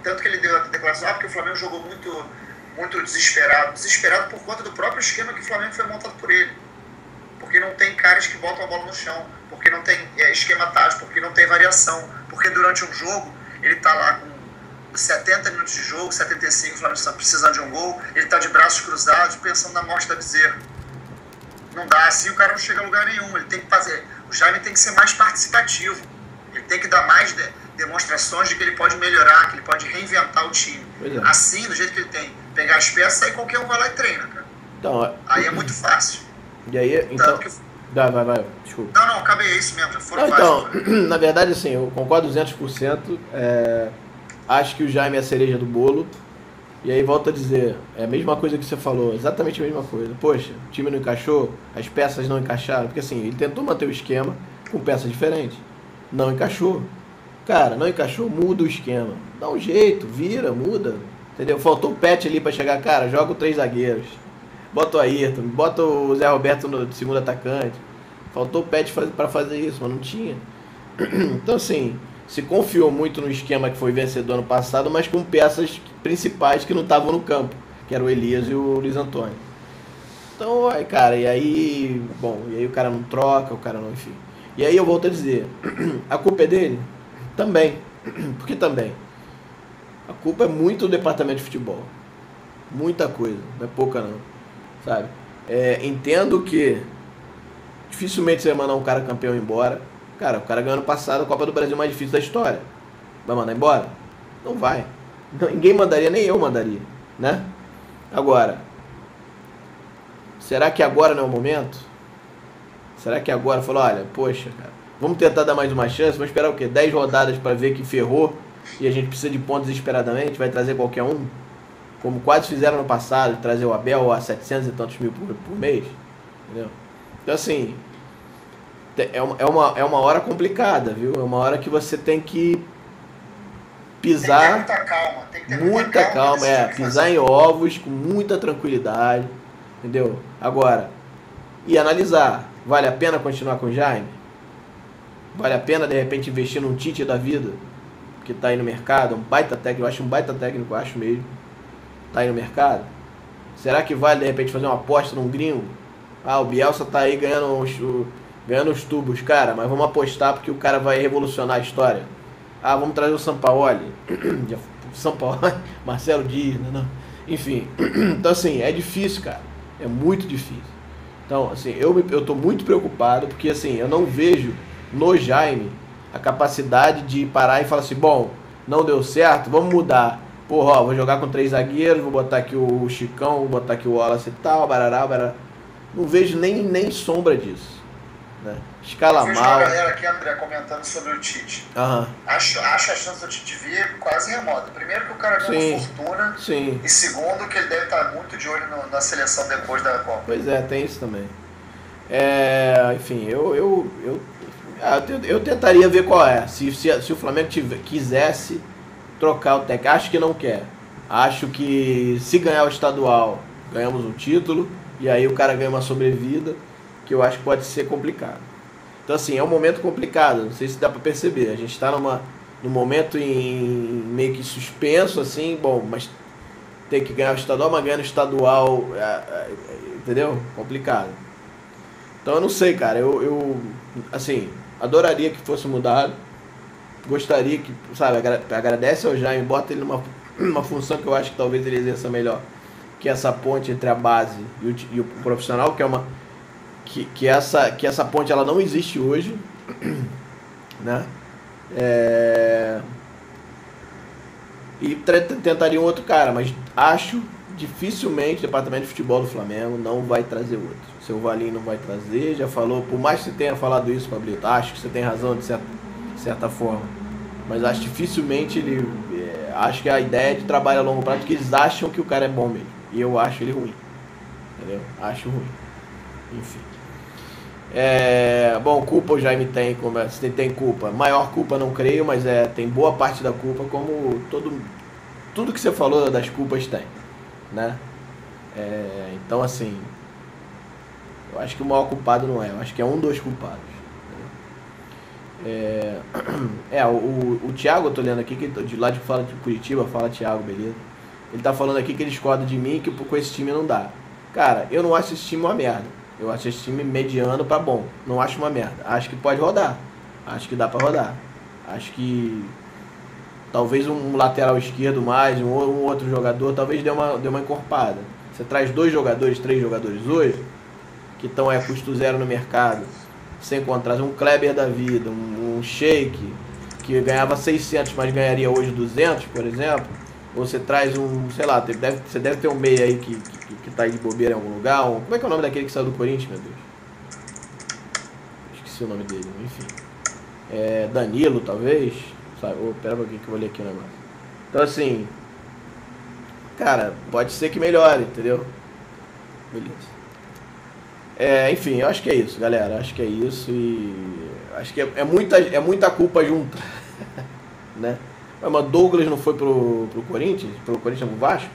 Tanto que ele deu a declaração, porque o Flamengo jogou muito desesperado por conta do próprio esquema que o Flamengo foi montado por ele. Porque não tem caras que botam a bola no chão, porque não tem esquema tático, porque não tem variação, porque durante um jogo ele tá lá com 70 minutos de jogo, 75, o Flamengo está precisando de um gol, ele tá de braços cruzados, pensando na morte da Bezerra. Não dá, assim o cara não chega a lugar nenhum, ele tem que fazer, o Jaime tem que ser mais participativo, ele tem que dar mais demonstrações de que ele pode melhorar, que ele pode reinventar o time. Assim, do jeito que ele tem, pegar as peças, aí qualquer um vai lá e treina, cara. Então, aí é muito fácil. E aí, então... Vai, desculpa. Não, acabei, é isso mesmo, já foram vários. Então, na verdade, assim, eu concordo 200%, acho que o Jaime é a cereja do bolo, e aí volto a dizer, é a mesma coisa que você falou, exatamente a mesma coisa. Poxa, o time não encaixou, as peças não encaixaram, porque assim, ele tentou manter o esquema com peças diferentes, não encaixou. Cara, não encaixou, muda o esquema, dá um jeito, vira, muda, entendeu? Faltou o Pet ali pra chegar, cara, joga com 3 zagueiros. Bota o Ayrton, bota o Zé Roberto no segundo atacante. Faltou o Pet para fazer isso, mas não tinha. Então, assim, se confiou muito no esquema que foi vencedor ano passado, mas com peças principais que não estavam no campo, que era o Elias e o Luiz Antônio. Então, aí, cara, e aí o cara não troca, o cara não, enfim. E aí eu volto a dizer, a culpa é dele? Também. Por que também? A culpa é muito do departamento de futebol. Muita coisa, não é pouca não. Sabe? Entendo que dificilmente você vai mandar um cara campeão embora. Cara, o cara ganhou ano passado a Copa do Brasil mais difícil da história. Vai mandar embora? Não vai. Ninguém mandaria, nem eu mandaria, né? Agora, será que agora não é o momento? Será que agora falou, olha, poxa, cara, vamos tentar dar mais uma chance, vamos esperar o quê? 10 rodadas para ver que ferrou e a gente precisa de pontos desesperadamente, vai trazer qualquer um? Como quase fizeram no passado, trazer o Abel a 700 e tantos mil por mês, entendeu? Então, assim, é uma hora complicada, viu? É uma hora que você tem que pisar... Tem que ter muita calma, pisar em ovos com muita tranquilidade, entendeu? Agora, e analisar, vale a pena continuar com o Jaime? Vale a pena, de repente, investir num Tite da vida, que tá aí no mercado, um baita técnico, eu acho um baita técnico, eu acho mesmo. Tá aí no mercado? Será que vale de repente fazer uma aposta num gringo? Ah, o Bielsa tá aí ganhando os tubos, cara, mas vamos apostar porque o cara vai revolucionar a história. Ah, vamos trazer o Sampaoli. Sampaoli, Marcelo Dias, não. Enfim, então assim, é difícil, cara. É muito difícil. Então, assim, eu tô muito preocupado porque assim, eu não vejo no Jaime a capacidade de parar e falar assim, bom, não deu certo, vamos mudar. Porra, ó, vou jogar com 3 zagueiros, vou botar aqui o Chicão, vou botar aqui o Wallace e tal, barará. Não vejo nem sombra disso. Né? Escala mal. Eu vejo uma galera aqui, André, comentando sobre o Tite. Acho a chance do Tite vir quase remota. Primeiro que o cara ganhou fortuna. Sim. E segundo que ele deve estar muito de olho na seleção depois da Copa. Pois é, tem isso também. Enfim, eu tentaria ver qual é. Se o Flamengo quisesse trocar o técnico, acho que não quer. Acho que se ganhar o estadual, ganhamos um título, e aí o cara ganha uma sobrevida, que eu acho que pode ser complicado. Então, assim, é um momento complicado, não sei se dá pra perceber. A gente está num momento meio que suspenso, assim, bom, mas tem que ganhar o estadual, mas ganhando o estadual, entendeu? Complicado. Então, eu não sei, cara, assim, adoraria que fosse mudado, gostaria que, sabe, agradece ao Jaime, bota ele numa função que eu acho que talvez ele exerça melhor, que é essa ponte entre a base e o profissional, que é que essa ponte ela não existe hoje, né? E tentaria um outro cara, mas acho dificilmente o departamento de futebol do Flamengo não vai trazer outro. Seu Valim não vai trazer, já falou, por mais que você tenha falado isso, Pablito, acho que você tem razão de certa forma, mas acho dificilmente acho que a ideia é de trabalho a longo prazo, porque eles acham que o cara é bom mesmo, e eu acho ele ruim, entendeu? Acho ruim, enfim. Bom, culpa o Jaime tem, se tem culpa, maior culpa não creio, mas tem boa parte da culpa, como tudo que você falou das culpas tem, né? Então, assim, eu acho que o maior culpado não é, eu acho que é um dos culpados. O Thiago, eu tô lendo aqui, que de lá de fala de Curitiba, fala Thiago, beleza? Ele tá falando aqui que ele discorda de mim, que com esse time não dá. Cara, eu não acho esse time uma merda. Eu acho esse time mediano pra bom. Não acho uma merda. Acho que pode rodar. Acho que dá pra rodar. Acho que talvez um lateral esquerdo mais, um outro jogador, talvez dê uma encorpada. Você traz 2 jogadores, 3 jogadores hoje, que estão a custo zero no mercado, sem contrato, um Kleber da vida, um Sheik, que ganhava 600, mas ganharia hoje 200, por exemplo. Ou você traz sei lá, você deve ter um meia aí que tá aí de bobeira em algum lugar. Como é que é o nome daquele que saiu do Corinthians, meu Deus? Esqueci o nome dele, enfim. Danilo, talvez. Pera um pouquinho que eu vou ler aqui o negócio. Então, assim, cara, pode ser que melhore, entendeu? Beleza. Enfim, eu acho que é isso, galera. Acho que é isso e acho que é muita culpa junta, né? Mas Douglas não foi pro Corinthians? Pro Corinthians, pro Vasco?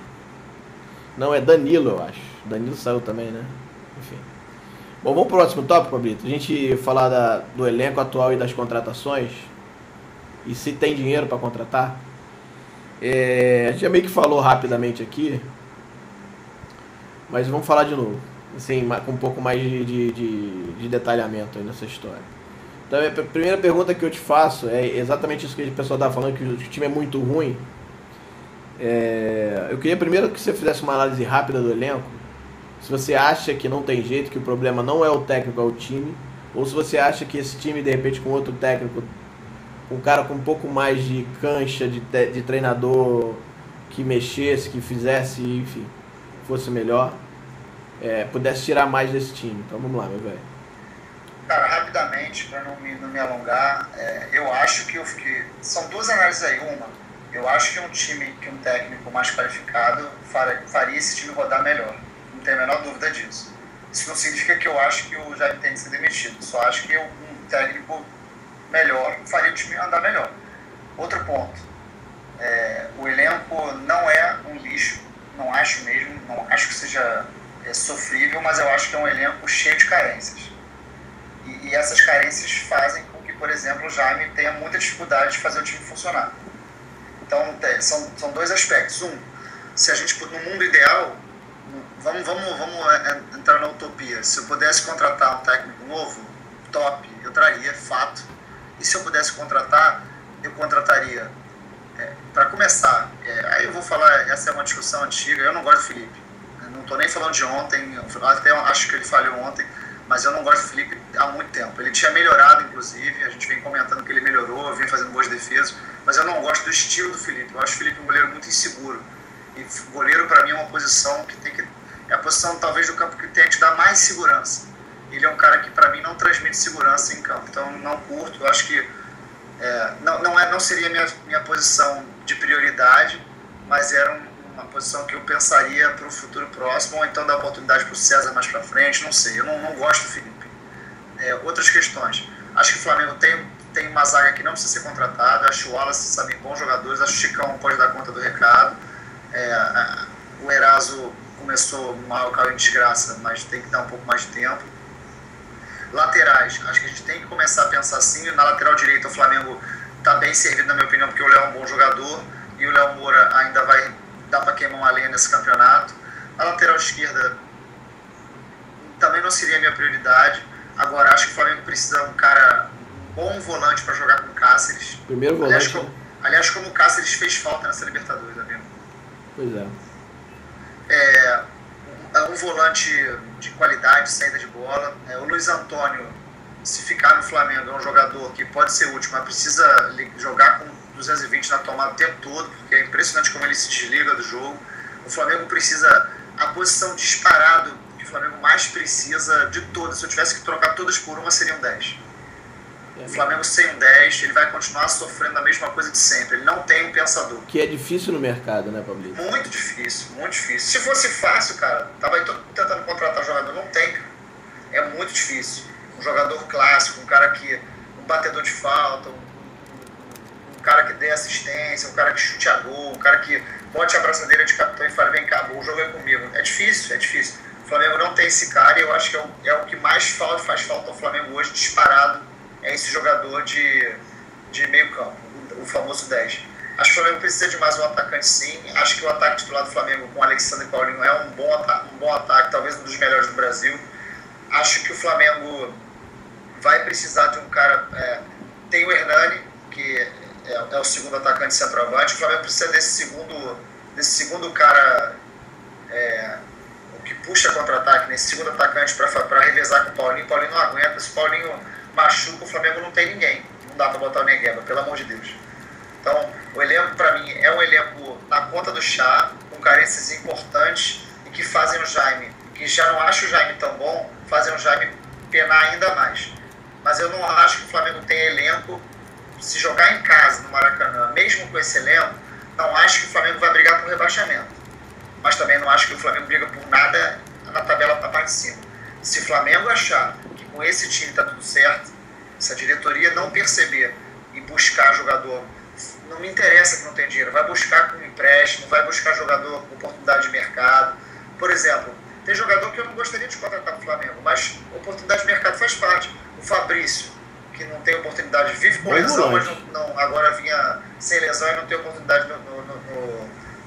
Não, é Danilo, eu acho. Danilo saiu também, né? Enfim. Bom, vamos pro próximo tópico, Pablito. A gente falar do elenco atual e das contratações. E se tem dinheiro para contratar. A gente já meio que falou rapidamente aqui. Mas vamos falar de novo. Assim, com um pouco mais de detalhamento aí nessa história. Então, a primeira pergunta que eu te faço é exatamente isso que o pessoal estava falando, que o time é muito ruim. Eu queria primeiro que você fizesse uma análise rápida do elenco. Se você acha que não tem jeito, que o problema não é o técnico, é o time. Ou se você acha que esse time, de repente, com outro técnico, um cara com um pouco mais de cancha, de treinador, que mexesse, que fizesse, enfim, fosse melhor, pudesse tirar mais desse time. Então vamos lá, meu velho. Cara, rapidamente, para não me alongar, eu acho que são 2 análises aí. Uma, eu acho que um técnico mais qualificado faria esse time rodar melhor. Não tenho a menor dúvida disso. Isso não significa que eu acho que o Jaime tem que ser demitido. Só acho que um técnico melhor faria o time andar melhor. Outro ponto, o elenco não é um lixo, não acho mesmo, não acho que seja sofrível, mas eu acho que é um elenco cheio de carências. E essas carências fazem com que, por exemplo, o Jaime tenha muita dificuldade de fazer o time funcionar. Então, são 2 aspectos. Se a gente, no mundo ideal, vamos entrar na utopia. Se eu pudesse contratar um técnico novo, top, eu traria, fato. E se eu pudesse contratar, eu contrataria. Para começar, aí eu vou falar, essa é uma discussão antiga, eu não gosto do Felipe. Eu não estou nem falando de ontem, até acho que ele falhou ontem, mas eu não gosto do Felipe há muito tempo. Ele tinha melhorado, inclusive, a gente vem comentando que ele melhorou, vem fazendo boas defesas, mas eu não gosto do estilo do Felipe. Eu acho o Felipe um goleiro muito inseguro. E goleiro, para mim, é uma posição é a posição, talvez, do campo que tem que te dar mais segurança. Ele é um cara que, para mim, não transmite segurança em campo. Então, não curto. Eu acho que não seria minha posição de prioridade, mas era uma posição que eu pensaria para o futuro próximo, ou então dar oportunidade para o César mais para frente, não sei. Eu não gosto do Felipe. outras questões. Acho que o Flamengo tem uma zaga que não precisa ser contratada. Acho o Wallace e Sabin bons jogadores. Acho que o Chicão pode dar conta do recado. O Eraso começou mal, caiu em desgraça, mas tem que dar um pouco mais de tempo. Laterais, acho que a gente tem que começar a pensar assim. Na lateral direita o Flamengo está bem servido, na minha opinião, porque o Léo é um bom jogador e o Léo Moura ainda vai dar para queimar uma lenha nesse campeonato. A lateral esquerda também não seria a minha prioridade. Agora, acho que o Flamengo precisa de um bom volante para jogar com o Cáceres. Primeiro volante. Aliás, como o Cáceres fez falta nessa Libertadores, amigo. Pois é. Um volante de qualidade, saída de bola. O Luiz Antônio, se ficar no Flamengo, é um jogador que pode ser útil, mas precisa jogar com 220 na tomada o tempo todo, porque é impressionante como ele se desliga do jogo. O Flamengo precisa, a posição disparado que o Flamengo mais precisa de todas, se eu tivesse que trocar todas por uma, seria um 10. O Flamengo sem um 10, ele vai continuar sofrendo a mesma coisa de sempre. Ele não tem um pensador. Que é difícil no mercado, né, Pablito? Muito difícil, muito difícil. Se fosse fácil, cara, tava tentando contratar jogador, não tem, cara. É muito difícil. Um jogador clássico, um batedor de falta, um cara que dê assistência, um cara que chute a gol, um cara que bote a braçadeira de capitão e fale, vem cá, o jogo é comigo. É difícil, é difícil. O Flamengo não tem esse cara e eu acho que é o que mais faz falta ao Flamengo hoje, disparado. É esse jogador de meio campo, o famoso 10. Acho que o Flamengo precisa de mais um atacante, sim. Acho que o ataque titular do Flamengo com Alexandre e Paulinho é um bom ataque, talvez um dos melhores do Brasil. Acho que o Flamengo vai precisar de um cara... tem o Hernani, que é o segundo atacante centroavante. O Flamengo precisa desse segundo cara que puxa contra-ataque, nesse segundo atacante para revezar com o Paulinho. O Paulinho não aguenta. Se o Paulinho machuca, o Flamengo não tem ninguém. Não dá para botar o Negueba, pelo amor de Deus. Então, o elenco, para mim, é um elenco na conta do chá, com carências importantes e que fazem o Jaime, que já não acho o Jaime tão bom, fazem o Jaime penar ainda mais. Mas eu não acho que o Flamengo tem elenco. Se jogar em casa, no Maracanã, mesmo com esse elenco, não acho que o Flamengo vai brigar por rebaixamento. Mas também não acho que o Flamengo briga por nada na tabela para parte de cima. Se o Flamengo achar que com esse time está tudo certo, se a diretoria não perceber e buscar jogador, não me interessa que não tenha dinheiro, vai buscar com empréstimo, vai buscar jogador com oportunidade de mercado. Por exemplo, tem jogador que eu não gostaria de contratar para o Flamengo, mas oportunidade de mercado faz parte. O Fabrício, que não tem oportunidade, vive com lesão, mas agora vinha sem lesão e não tem oportunidade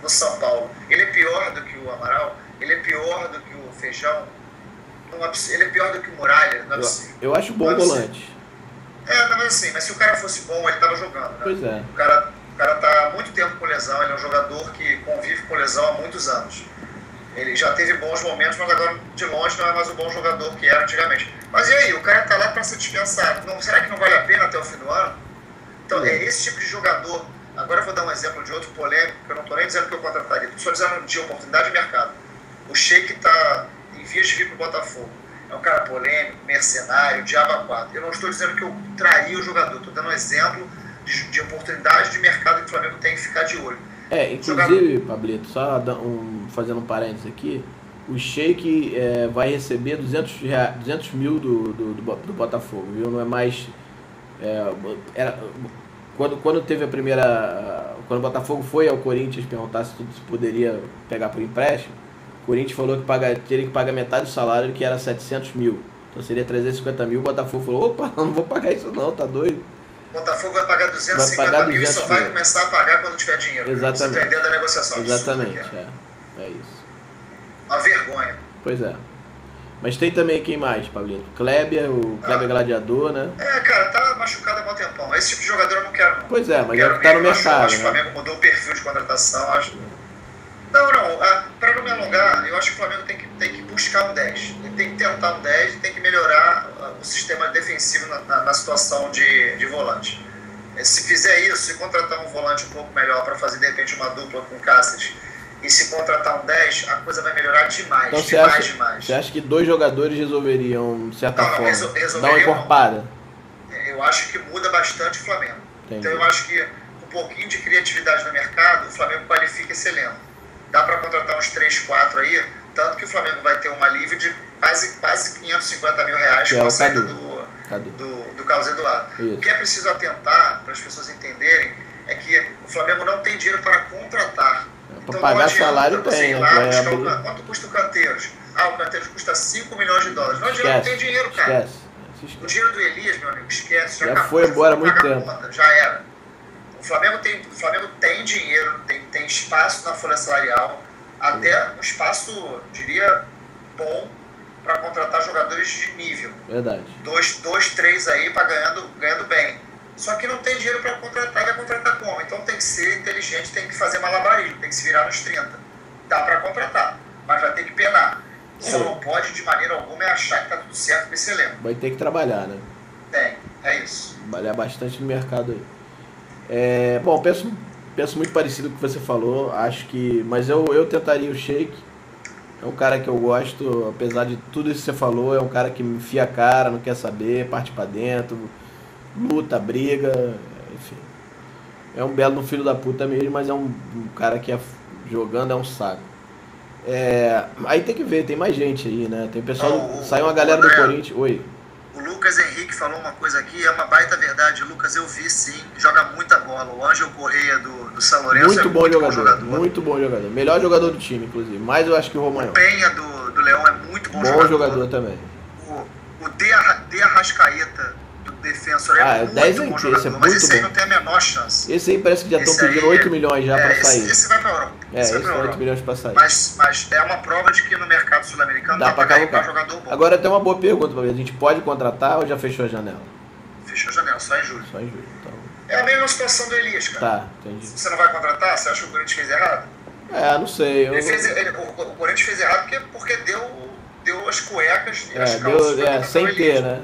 no São Paulo. Ele é pior do que o Amaral, ele é pior do que o Feijão, ele é pior do que o Muralha, não é possível. Eu acho bom volante. Mas assim, mas se o cara fosse bom, ele estava jogando, né? Pois é. O cara tá há muito tempo com lesão, ele é um jogador que convive com lesão há muitos anos. Ele já teve bons momentos, mas agora de longe não é mais o bom jogador que era antigamente. Mas e aí, o cara tá lá para ser dispensado. Será que não vale a pena até o fim do ano? Então, é esse tipo de jogador. Agora eu vou dar um exemplo de outro polêmico, que eu não estou nem dizendo que eu contrataria, estou só dizendo de oportunidade de mercado. O Sheik está em vias de vir para o Botafogo. É um cara polêmico, mercenário, diabo 4. Eu não estou dizendo que eu traria o jogador, estou dando um exemplo de oportunidade de mercado que o Flamengo tem que ficar de olho. Inclusive, Pablito, só fazendo um parênteses aqui, o Sheik vai receber 200 mil do Botafogo, viu? Não é mais... Quando teve a primeira... Quando o Botafogo foi ao Corinthians perguntar se poderia pegar por empréstimo, o Corinthians falou que teria que pagar metade do salário, que era 700 mil. Então seria 350 mil. O Botafogo falou, opa, não vou pagar isso não, tá doido? O Botafogo vai pagar 250 mil e só vai começar a pagar quando tiver dinheiro. Exatamente. Você entendeu da negociação. Exatamente, é isso. Uma vergonha. Pois é. Mas tem também quem mais, Pablito? Kleber, o Kleber Gladiador, né? Cara, tá machucado há muito tempão. Esse tipo de jogador eu não quero, não. Pois é, mas já tá no mercado. Acho que o Flamengo mudou o perfil de contratação, acho. Não, para não me alongar, eu acho que o Flamengo tem que buscar um 10. Ele tem que tentar um 10 e tem que melhorar o sistema defensivo na situação de volante. Se fizer isso, se contratar um volante um pouco melhor para fazer de repente uma dupla com o Cáceres, e se contratar um 10, a coisa vai melhorar demais. Então demais. Você acha que 2 jogadores resolveriam, de certa forma, dar uma resolveriam, encorpada? Eu acho que muda bastante o Flamengo. Entendi. Então eu acho que com um pouquinho de criatividade no mercado, o Flamengo qualifica esse elenco. Dá para contratar uns 3, 4 aí, tanto que o Flamengo vai ter um alívio de quase 550 mil reais com a saída do Carlos Eduardo. Isso. O que é preciso atentar, para as pessoas entenderem, é que o Flamengo não tem dinheiro para contratar. Para pagar salário tem, né? Quanto custa o Canteiros? O Canteiros custa 5 milhões de dólares. Não adianta, não tem dinheiro, cara. Esquece. O dinheiro do Elias, meu amigo, esquece. Já foi embora há muito tempo. Já era. O Flamengo tem dinheiro, tem espaço na folha salarial, até um espaço, diria, bom para contratar jogadores de nível. Verdade. 3 aí para ganhando bem. Só que não tem dinheiro para contratar, vai contratar como? Então tem que ser inteligente, tem que fazer malabarismo, tem que se virar nos 30. Dá para contratar, mas vai ter que penar. Só não pode de maneira alguma achar que tá tudo certo com esse elenco. Vai ter que trabalhar, né? É isso. Trabalhar bastante no mercado aí. Bom, penso muito parecido com o que você falou, acho que... Mas eu tentaria o Sheik. É um cara que eu gosto, apesar de tudo isso que você falou, é um cara que me enfia a cara, não quer saber, parte pra dentro, luta, briga, enfim. É um belo filho da puta mesmo, mas é um cara que jogando é um saco. Aí tem que ver, tem mais gente aí, né? Tem pessoal, saiu uma galera do Corinthians. Oi. O Lucas Henrique falou uma coisa aqui, é uma baita verdade. Lucas, eu vi sim, joga muita bola. O Ângelo Correia do São Lourenço muito bom jogador. Muito bom jogador. Melhor jogador do time, inclusive. Mas eu acho que o Romagnol. O Penha do Leão é muito bom jogador. Bom jogador também. O De Arrascaeta do Defensor é muito bom jogador, mas esse aí não tem a menor chance. Esse aí parece que já estão pedindo 8 milhões já pra sair. Esse vai pra Europa. Esse vai 8 milhões pra sair. Mas é uma prova de que no mercado sul-americano dá pra carregar jogador bom. Agora tem uma boa pergunta pra ver. A gente pode contratar ou já fechou a janela? Fechou a janela, só em julho. Só em julho, então. É a mesma situação do Elias, cara. Tá, entendi. Você não vai contratar? Você acha que o Corinthians fez errado? Não sei. O Corinthians fez errado porque deu as cuecas e as calças. Sem ter, né?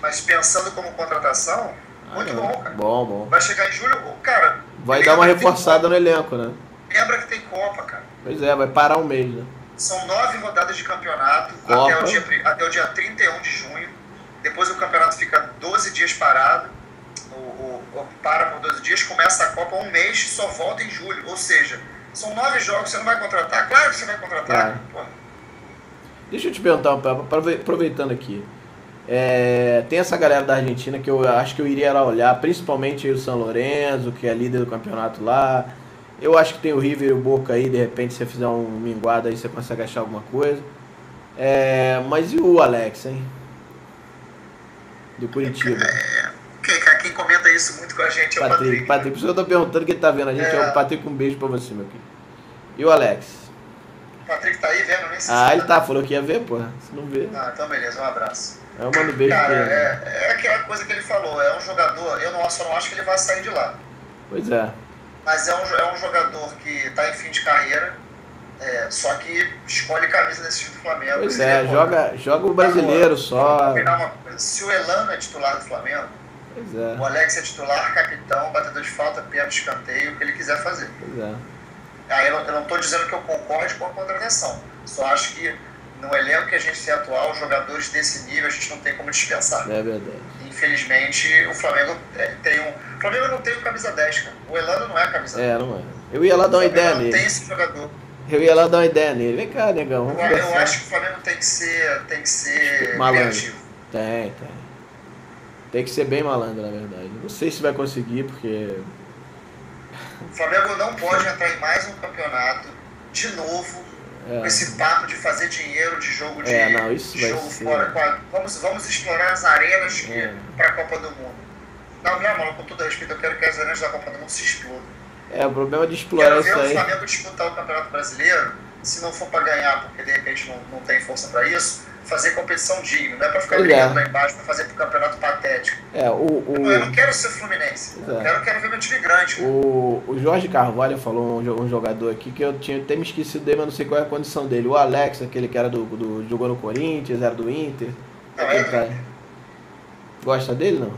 Mas pensando como contratação, muito bom, cara. Bom. Vai chegar em julho, cara. Vai dar uma reforçada no elenco, né? Lembra que tem Copa, cara. Pois vai parar um mês, né? São 9 rodadas de campeonato até o dia 31 de junho. Depois o campeonato fica 12 dias parado. Para por 12 dias, começa a Copa um mês, só volta em julho. Ou seja, são 9 jogos, você não vai contratar? Claro que você vai contratar. Deixa eu te perguntar, aproveitando aqui. Tem essa galera da Argentina que eu acho que eu iria lá olhar, principalmente o São Lourenço, que é líder do campeonato lá. Eu acho que tem o River e o Boca aí, de repente, se você fizer um minguado aí, você consegue achar alguma coisa. Mas e o Alex, hein? Do Curitiba. Quem comenta isso muito com a gente é o Patrick. Patrick, por isso eu tô perguntando quem tá vendo a gente. É o Patrick, um beijo pra você, meu querido. E o Alex? O Patrick tá aí vendo, nem sei ele tá, falou que ia ver, porra. Se não vê. Então beleza, um abraço. Eu mando beijo pra ele. É aquela coisa que ele falou, é um jogador, só não acho que ele vai sair de lá. Pois é. Mas é um jogador que está em fim de carreira, só que escolhe camisa desse time do Flamengo. Pois joga o brasileiro só. Se o Elano é titular do Flamengo, o Alex é titular, capitão, batedor de falta, pênalti, escanteio, o que ele quiser fazer. Pois é. Aí eu não estou dizendo que eu concorde com a contratação, só acho que no elenco que a gente tem atual, jogadores desse nível a gente não tem como dispensar. É verdade. Infelizmente, o Flamengo O Flamengo não tem o camisa 10, cara. O Elano não é a camisa 10. Não é. Eu ia lá dar uma ideia nele. Não tem esse jogador. Eu ia lá dar uma ideia nele. Vem cá, negão. Eu acho que o Flamengo tem que ser malandro. criativo. Tem. Tem que ser bem malandro, na verdade. Não sei se vai conseguir, porque... O Flamengo não pode entrar em mais um campeonato de novo com esse papo de fazer dinheiro de jogo isso de jogo fora. Vamos explorar as arenas para a Copa do Mundo. Não, mano, com todo respeito, eu quero que as arenas da Copa do Mundo se explodam. O problema de explorar isso aí... Quero ver o Flamengo disputar o Campeonato Brasileiro, se não for para ganhar, porque de repente não tem força para isso, fazer competição digna, não é para ficar brigando lá embaixo, para fazer pro campeonato patético. Eu não quero ser Fluminense, eu quero ver meu time grande. O Jorge Carvalho falou, um jogador aqui, que eu tinha até me esquecido dele, mas não sei qual é a condição dele. O Alex, aquele que era jogou no Corinthians, era do Inter. Gosta dele, não?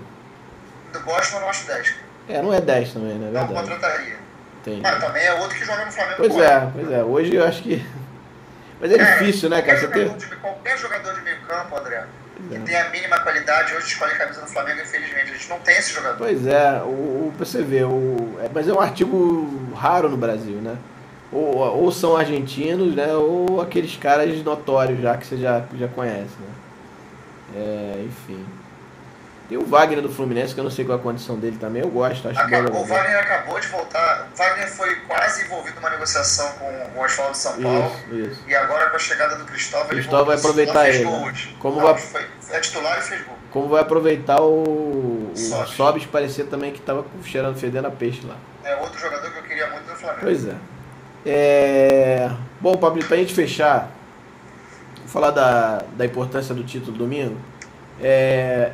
Eu gosto, mas não acho 10. Não é 10 também, né? Não contrataria. Entendi. Mas também é outro que joga no Flamengo. Pois é. Hoje eu acho que... Mas é difícil, né, cara? Qualquer jogador de meio campo, André, que tem a mínima qualidade, hoje escolhe a camisa do Flamengo, infelizmente. A gente não tem esse jogador. Pois é. Pra você ver, mas é um artigo raro no Brasil, né? Ou são argentinos, né? Ou aqueles caras notórios já que você já conhece, né? Enfim. Tem o Wagner do Fluminense, que eu não sei qual é a condição dele também, eu gosto, acho que o Wagner acabou de voltar. O Wagner foi quase envolvido numa negociação com o Oswaldo de São Paulo. Isso. E agora com a chegada do Cristóvão, Cristóvão vai aproveitar ele. Como é titular e fez gol. Como vai aproveitar o Sobis, que parecia também que estava cheirando, fedendo a peixe lá. É outro jogador que eu queria muito no Flamengo. Pois é. Bom, Pablo, pra gente fechar, vou falar da importância do título domingo.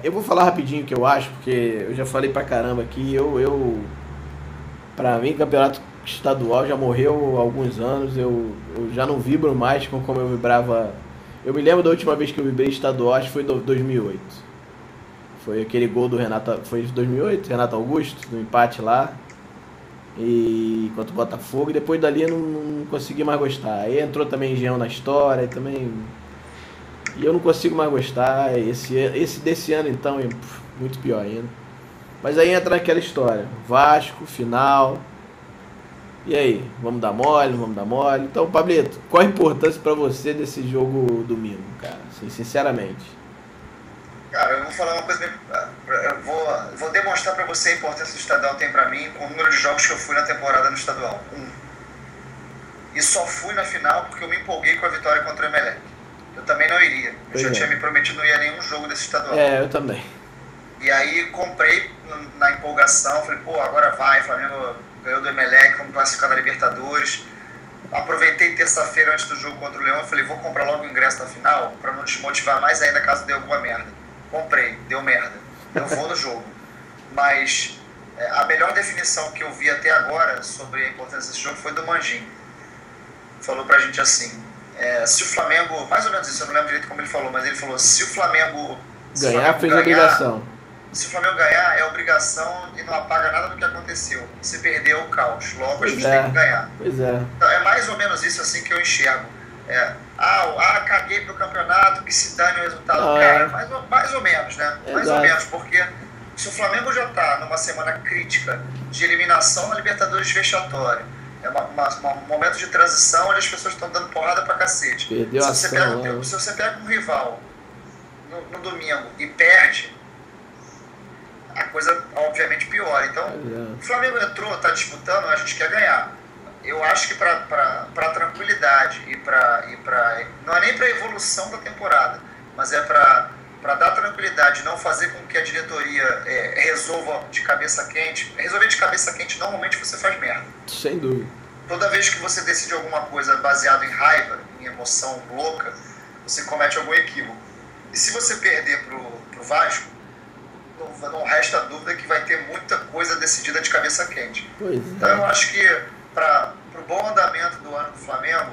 Eu vou falar rapidinho o que eu acho, porque eu já falei pra caramba aqui. Pra mim, campeonato estadual já morreu há alguns anos. Eu já não vibro mais como eu vibrava. Eu me lembro da última vez que eu vibrei estadual, acho que foi em 2008. Foi aquele gol do Renato. Foi em 2008, Renato Augusto, no empate lá. E contra o Botafogo. E depois dali eu não consegui mais gostar. Aí entrou também Engenhão na história. E eu não consigo mais gostar. Esse desse ano então é muito pior ainda. Mas aí entra naquela história. Vasco, final. E aí? Vamos dar mole? Não vamos dar mole? Então, Pablito, qual a importância pra você desse jogo domingo, cara? Assim, sinceramente. Cara, eu vou falar uma coisa. Eu vou demonstrar pra você a importância do estadual tem pra mim com o número de jogos que eu fui na temporada no estadual. E só fui na final porque eu me empolguei com a vitória contra o Emelec. Eu também não iria. Eu já tinha me prometido não ir a nenhum jogo desse estadual. Eu também. E aí comprei na empolgação, falei, pô, agora vai, Flamengo ganhou do Emelec, vamos classificar na Libertadores. Aproveitei terça-feira antes do jogo contra o Leão, falei, vou comprar logo o ingresso na final, pra não desmotivar mais ainda caso dê alguma merda. Comprei, deu merda. Eu vou no jogo. Mas a melhor definição que eu vi até agora sobre a importância desse jogo foi do Manjin. Falou pra gente assim, se o Flamengo, mais ou menos isso, eu não lembro direito como ele falou, mas ele falou, se o Flamengo fez a obrigação. Se o Flamengo ganhar, é obrigação e não apaga nada do que aconteceu. Se perder, é o caos. Logo, a gente tem que ganhar. Pois é. Então, é mais ou menos isso assim que eu enxergo. Caguei pro campeonato, que se dane o resultado. Cara, mais ou menos, né? Mais ou menos, porque se o Flamengo já tá numa semana crítica de eliminação na Libertadores vexatória, um momento de transição onde as pessoas estão dando porrada pra cacete. Perdeu se você pega um rival no domingo e perde, a coisa obviamente piora. Então, o Flamengo entrou, está disputando, a gente quer ganhar. Eu acho que para tranquilidade não é nem para evolução da temporada, mas é para dar tranquilidade, não fazer com que a diretoria resolva de cabeça quente. Resolver de cabeça quente, normalmente você faz merda. Sem dúvida. Toda vez que você decide alguma coisa baseada em raiva, em emoção louca, você comete algum equívoco. E se você perder pro Vasco, não resta dúvida que vai ter muita coisa decidida de cabeça quente. Então eu acho que para o bom andamento do ano do Flamengo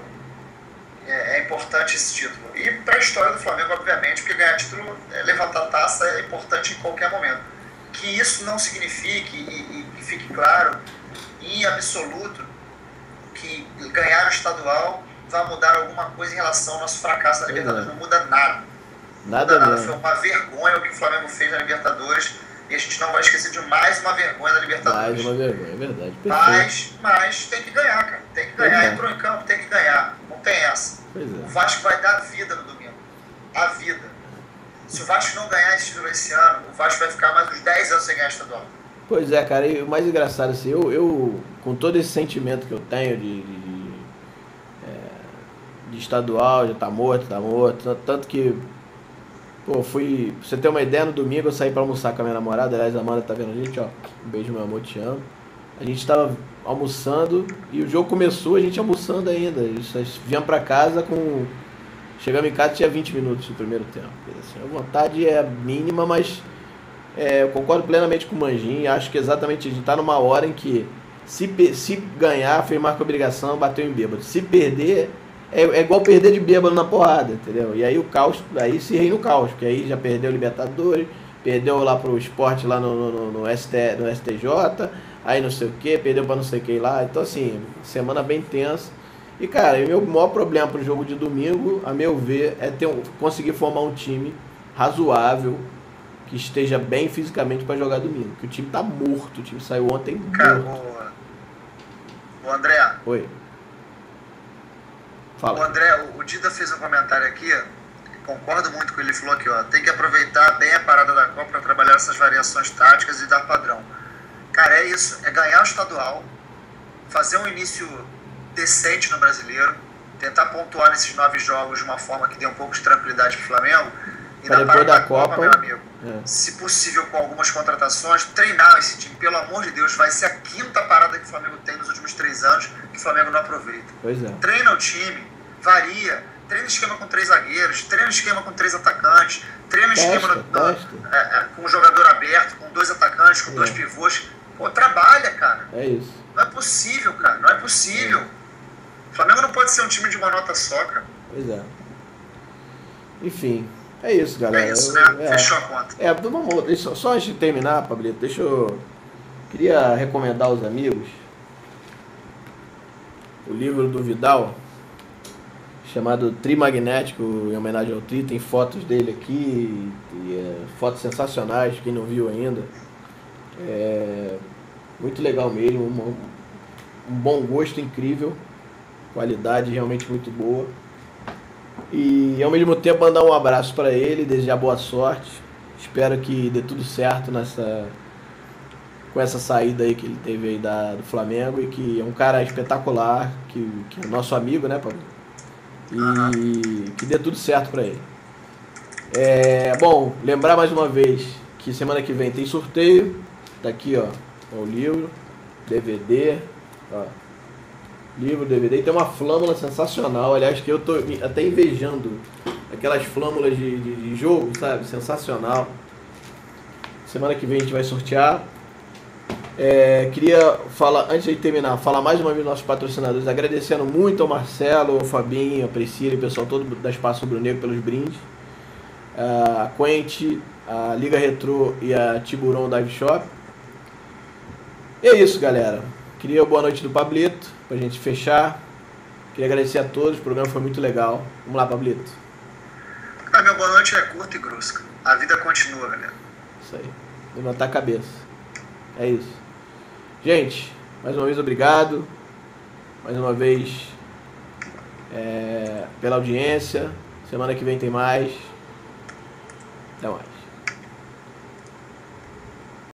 é importante esse título. E para a história do Flamengo, obviamente, porque ganhar título, levantar taça é importante em qualquer momento. Que isso não signifique, e fique claro, em absoluto, que ganhar o estadual vai mudar alguma coisa em relação ao nosso fracasso na Libertadores. Não muda nada. Nada. Foi uma vergonha o que o Flamengo fez na Libertadores e a gente não vai esquecer de mais uma vergonha na Libertadores. Mais uma vergonha, é verdade. Mas tem que ganhar, cara. Tem que ganhar. Entrou em campo, tem que ganhar. Não tem essa. O Vasco vai dar vida no domingo. A vida. Se o Vasco não ganhar esse título esse ano, o Vasco vai ficar mais uns 10 anos sem ganhar estadual. Pois é, cara. E o mais engraçado, assim, eu com todo esse sentimento que eu tenho de estadual, já tá morto. Tanto que pra você ter uma ideia, no domingo eu saí pra almoçar com a minha namorada. Aliás, a Amanda tá vendo a gente, ó. Um beijo, meu amor, te amo. A gente tava almoçando e o jogo começou, a gente almoçando ainda. Viemos pra casa chegamos em casa, tinha 20 minutos do primeiro tempo. Assim, a vontade é mínima, mas eu concordo plenamente com o Manjin. Acho que exatamente a gente tá numa hora em que se ganhar, fez mais que obrigação, bateu em bêbado. Se perder, é igual perder de bêbado na porrada, entendeu? E aí o caos, aí se reina o caos, porque aí já perdeu o Libertadores, perdeu lá pro Sport lá no STJ, aí não sei o que, perdeu pra não sei o que lá. Então assim, semana bem tensa. E cara, o meu maior problema pro jogo de domingo, a meu ver, é conseguir formar um time razoável, que esteja bem fisicamente pra jogar domingo. Porque o time tá morto, o time saiu ontem morto. Cara, o André. Oi. Fala. O André, o Dida fez um comentário aqui, concordo muito com ele. Ele falou aqui, ó, tem que aproveitar bem a parada da Copa para trabalhar essas variações táticas e dar padrão. Cara, é isso, é ganhar o estadual, fazer um início decente no Brasileiro, tentar pontuar nesses 9 jogos de uma forma que dê um pouco de tranquilidade pro Flamengo, e na parada da Copa, meu amigo, se possível com algumas contratações, treinar esse time, pelo amor de Deus, vai ser a 5ª parada que o Flamengo tem nos últimos 3 anos, que o Flamengo não aproveita. Pois é. Treina o time, varia, treina esquema com 3 zagueiros, treina esquema com 3 atacantes, treina esquema com um jogador aberto, com 2 atacantes, com 2 pivôs. Pô, trabalha, cara. É isso. Não é possível, cara, não é possível. O Flamengo não pode ser um time de uma nota só, cara. Pois é. Enfim, é isso, galera. É isso, né? Fechou a conta. Vamos, só antes de terminar, Pablito, queria recomendar aos amigos o livro do Vidal, chamado Trimagnético, em homenagem ao Tri. Tem fotos dele aqui, fotos sensacionais, quem não viu ainda. Muito legal mesmo, um bom gosto incrível, qualidade realmente muito boa. E ao mesmo tempo mandar um abraço para ele, desejar boa sorte. Espero que dê tudo certo com essa saída aí que ele teve aí do Flamengo, e que é um cara espetacular, que é nosso amigo, né, Pablo? E que dê tudo certo para ele. Bom, lembrar mais uma vez que semana que vem tem sorteio. Tá aqui, ó, o livro, DVD, ó, livro, DVD, e tem uma flâmula sensacional, aliás, que eu tô até invejando aquelas flâmulas de jogo, sabe, sensacional. Semana que vem a gente vai sortear. Queria falar, antes de terminar, falar mais uma vez dos nossos patrocinadores, agradecendo muito ao Marcelo, ao Fabinho, a Priscila e o pessoal todo da Espaço Rubro Negro pelos brindes, a Quente, a Liga Retrô e a Tiburon Dive Shop. E é isso, galera. Queria boa noite do Pablito, pra gente fechar. Queria agradecer a todos, o programa foi muito legal. Vamos lá, Pablito. Meu boa noite é curta e grossa. A vida continua, galera. Isso aí. Levantar a cabeça. É isso. Gente, mais uma vez obrigado. Mais uma vez pela audiência. Semana que vem tem mais. Até mais.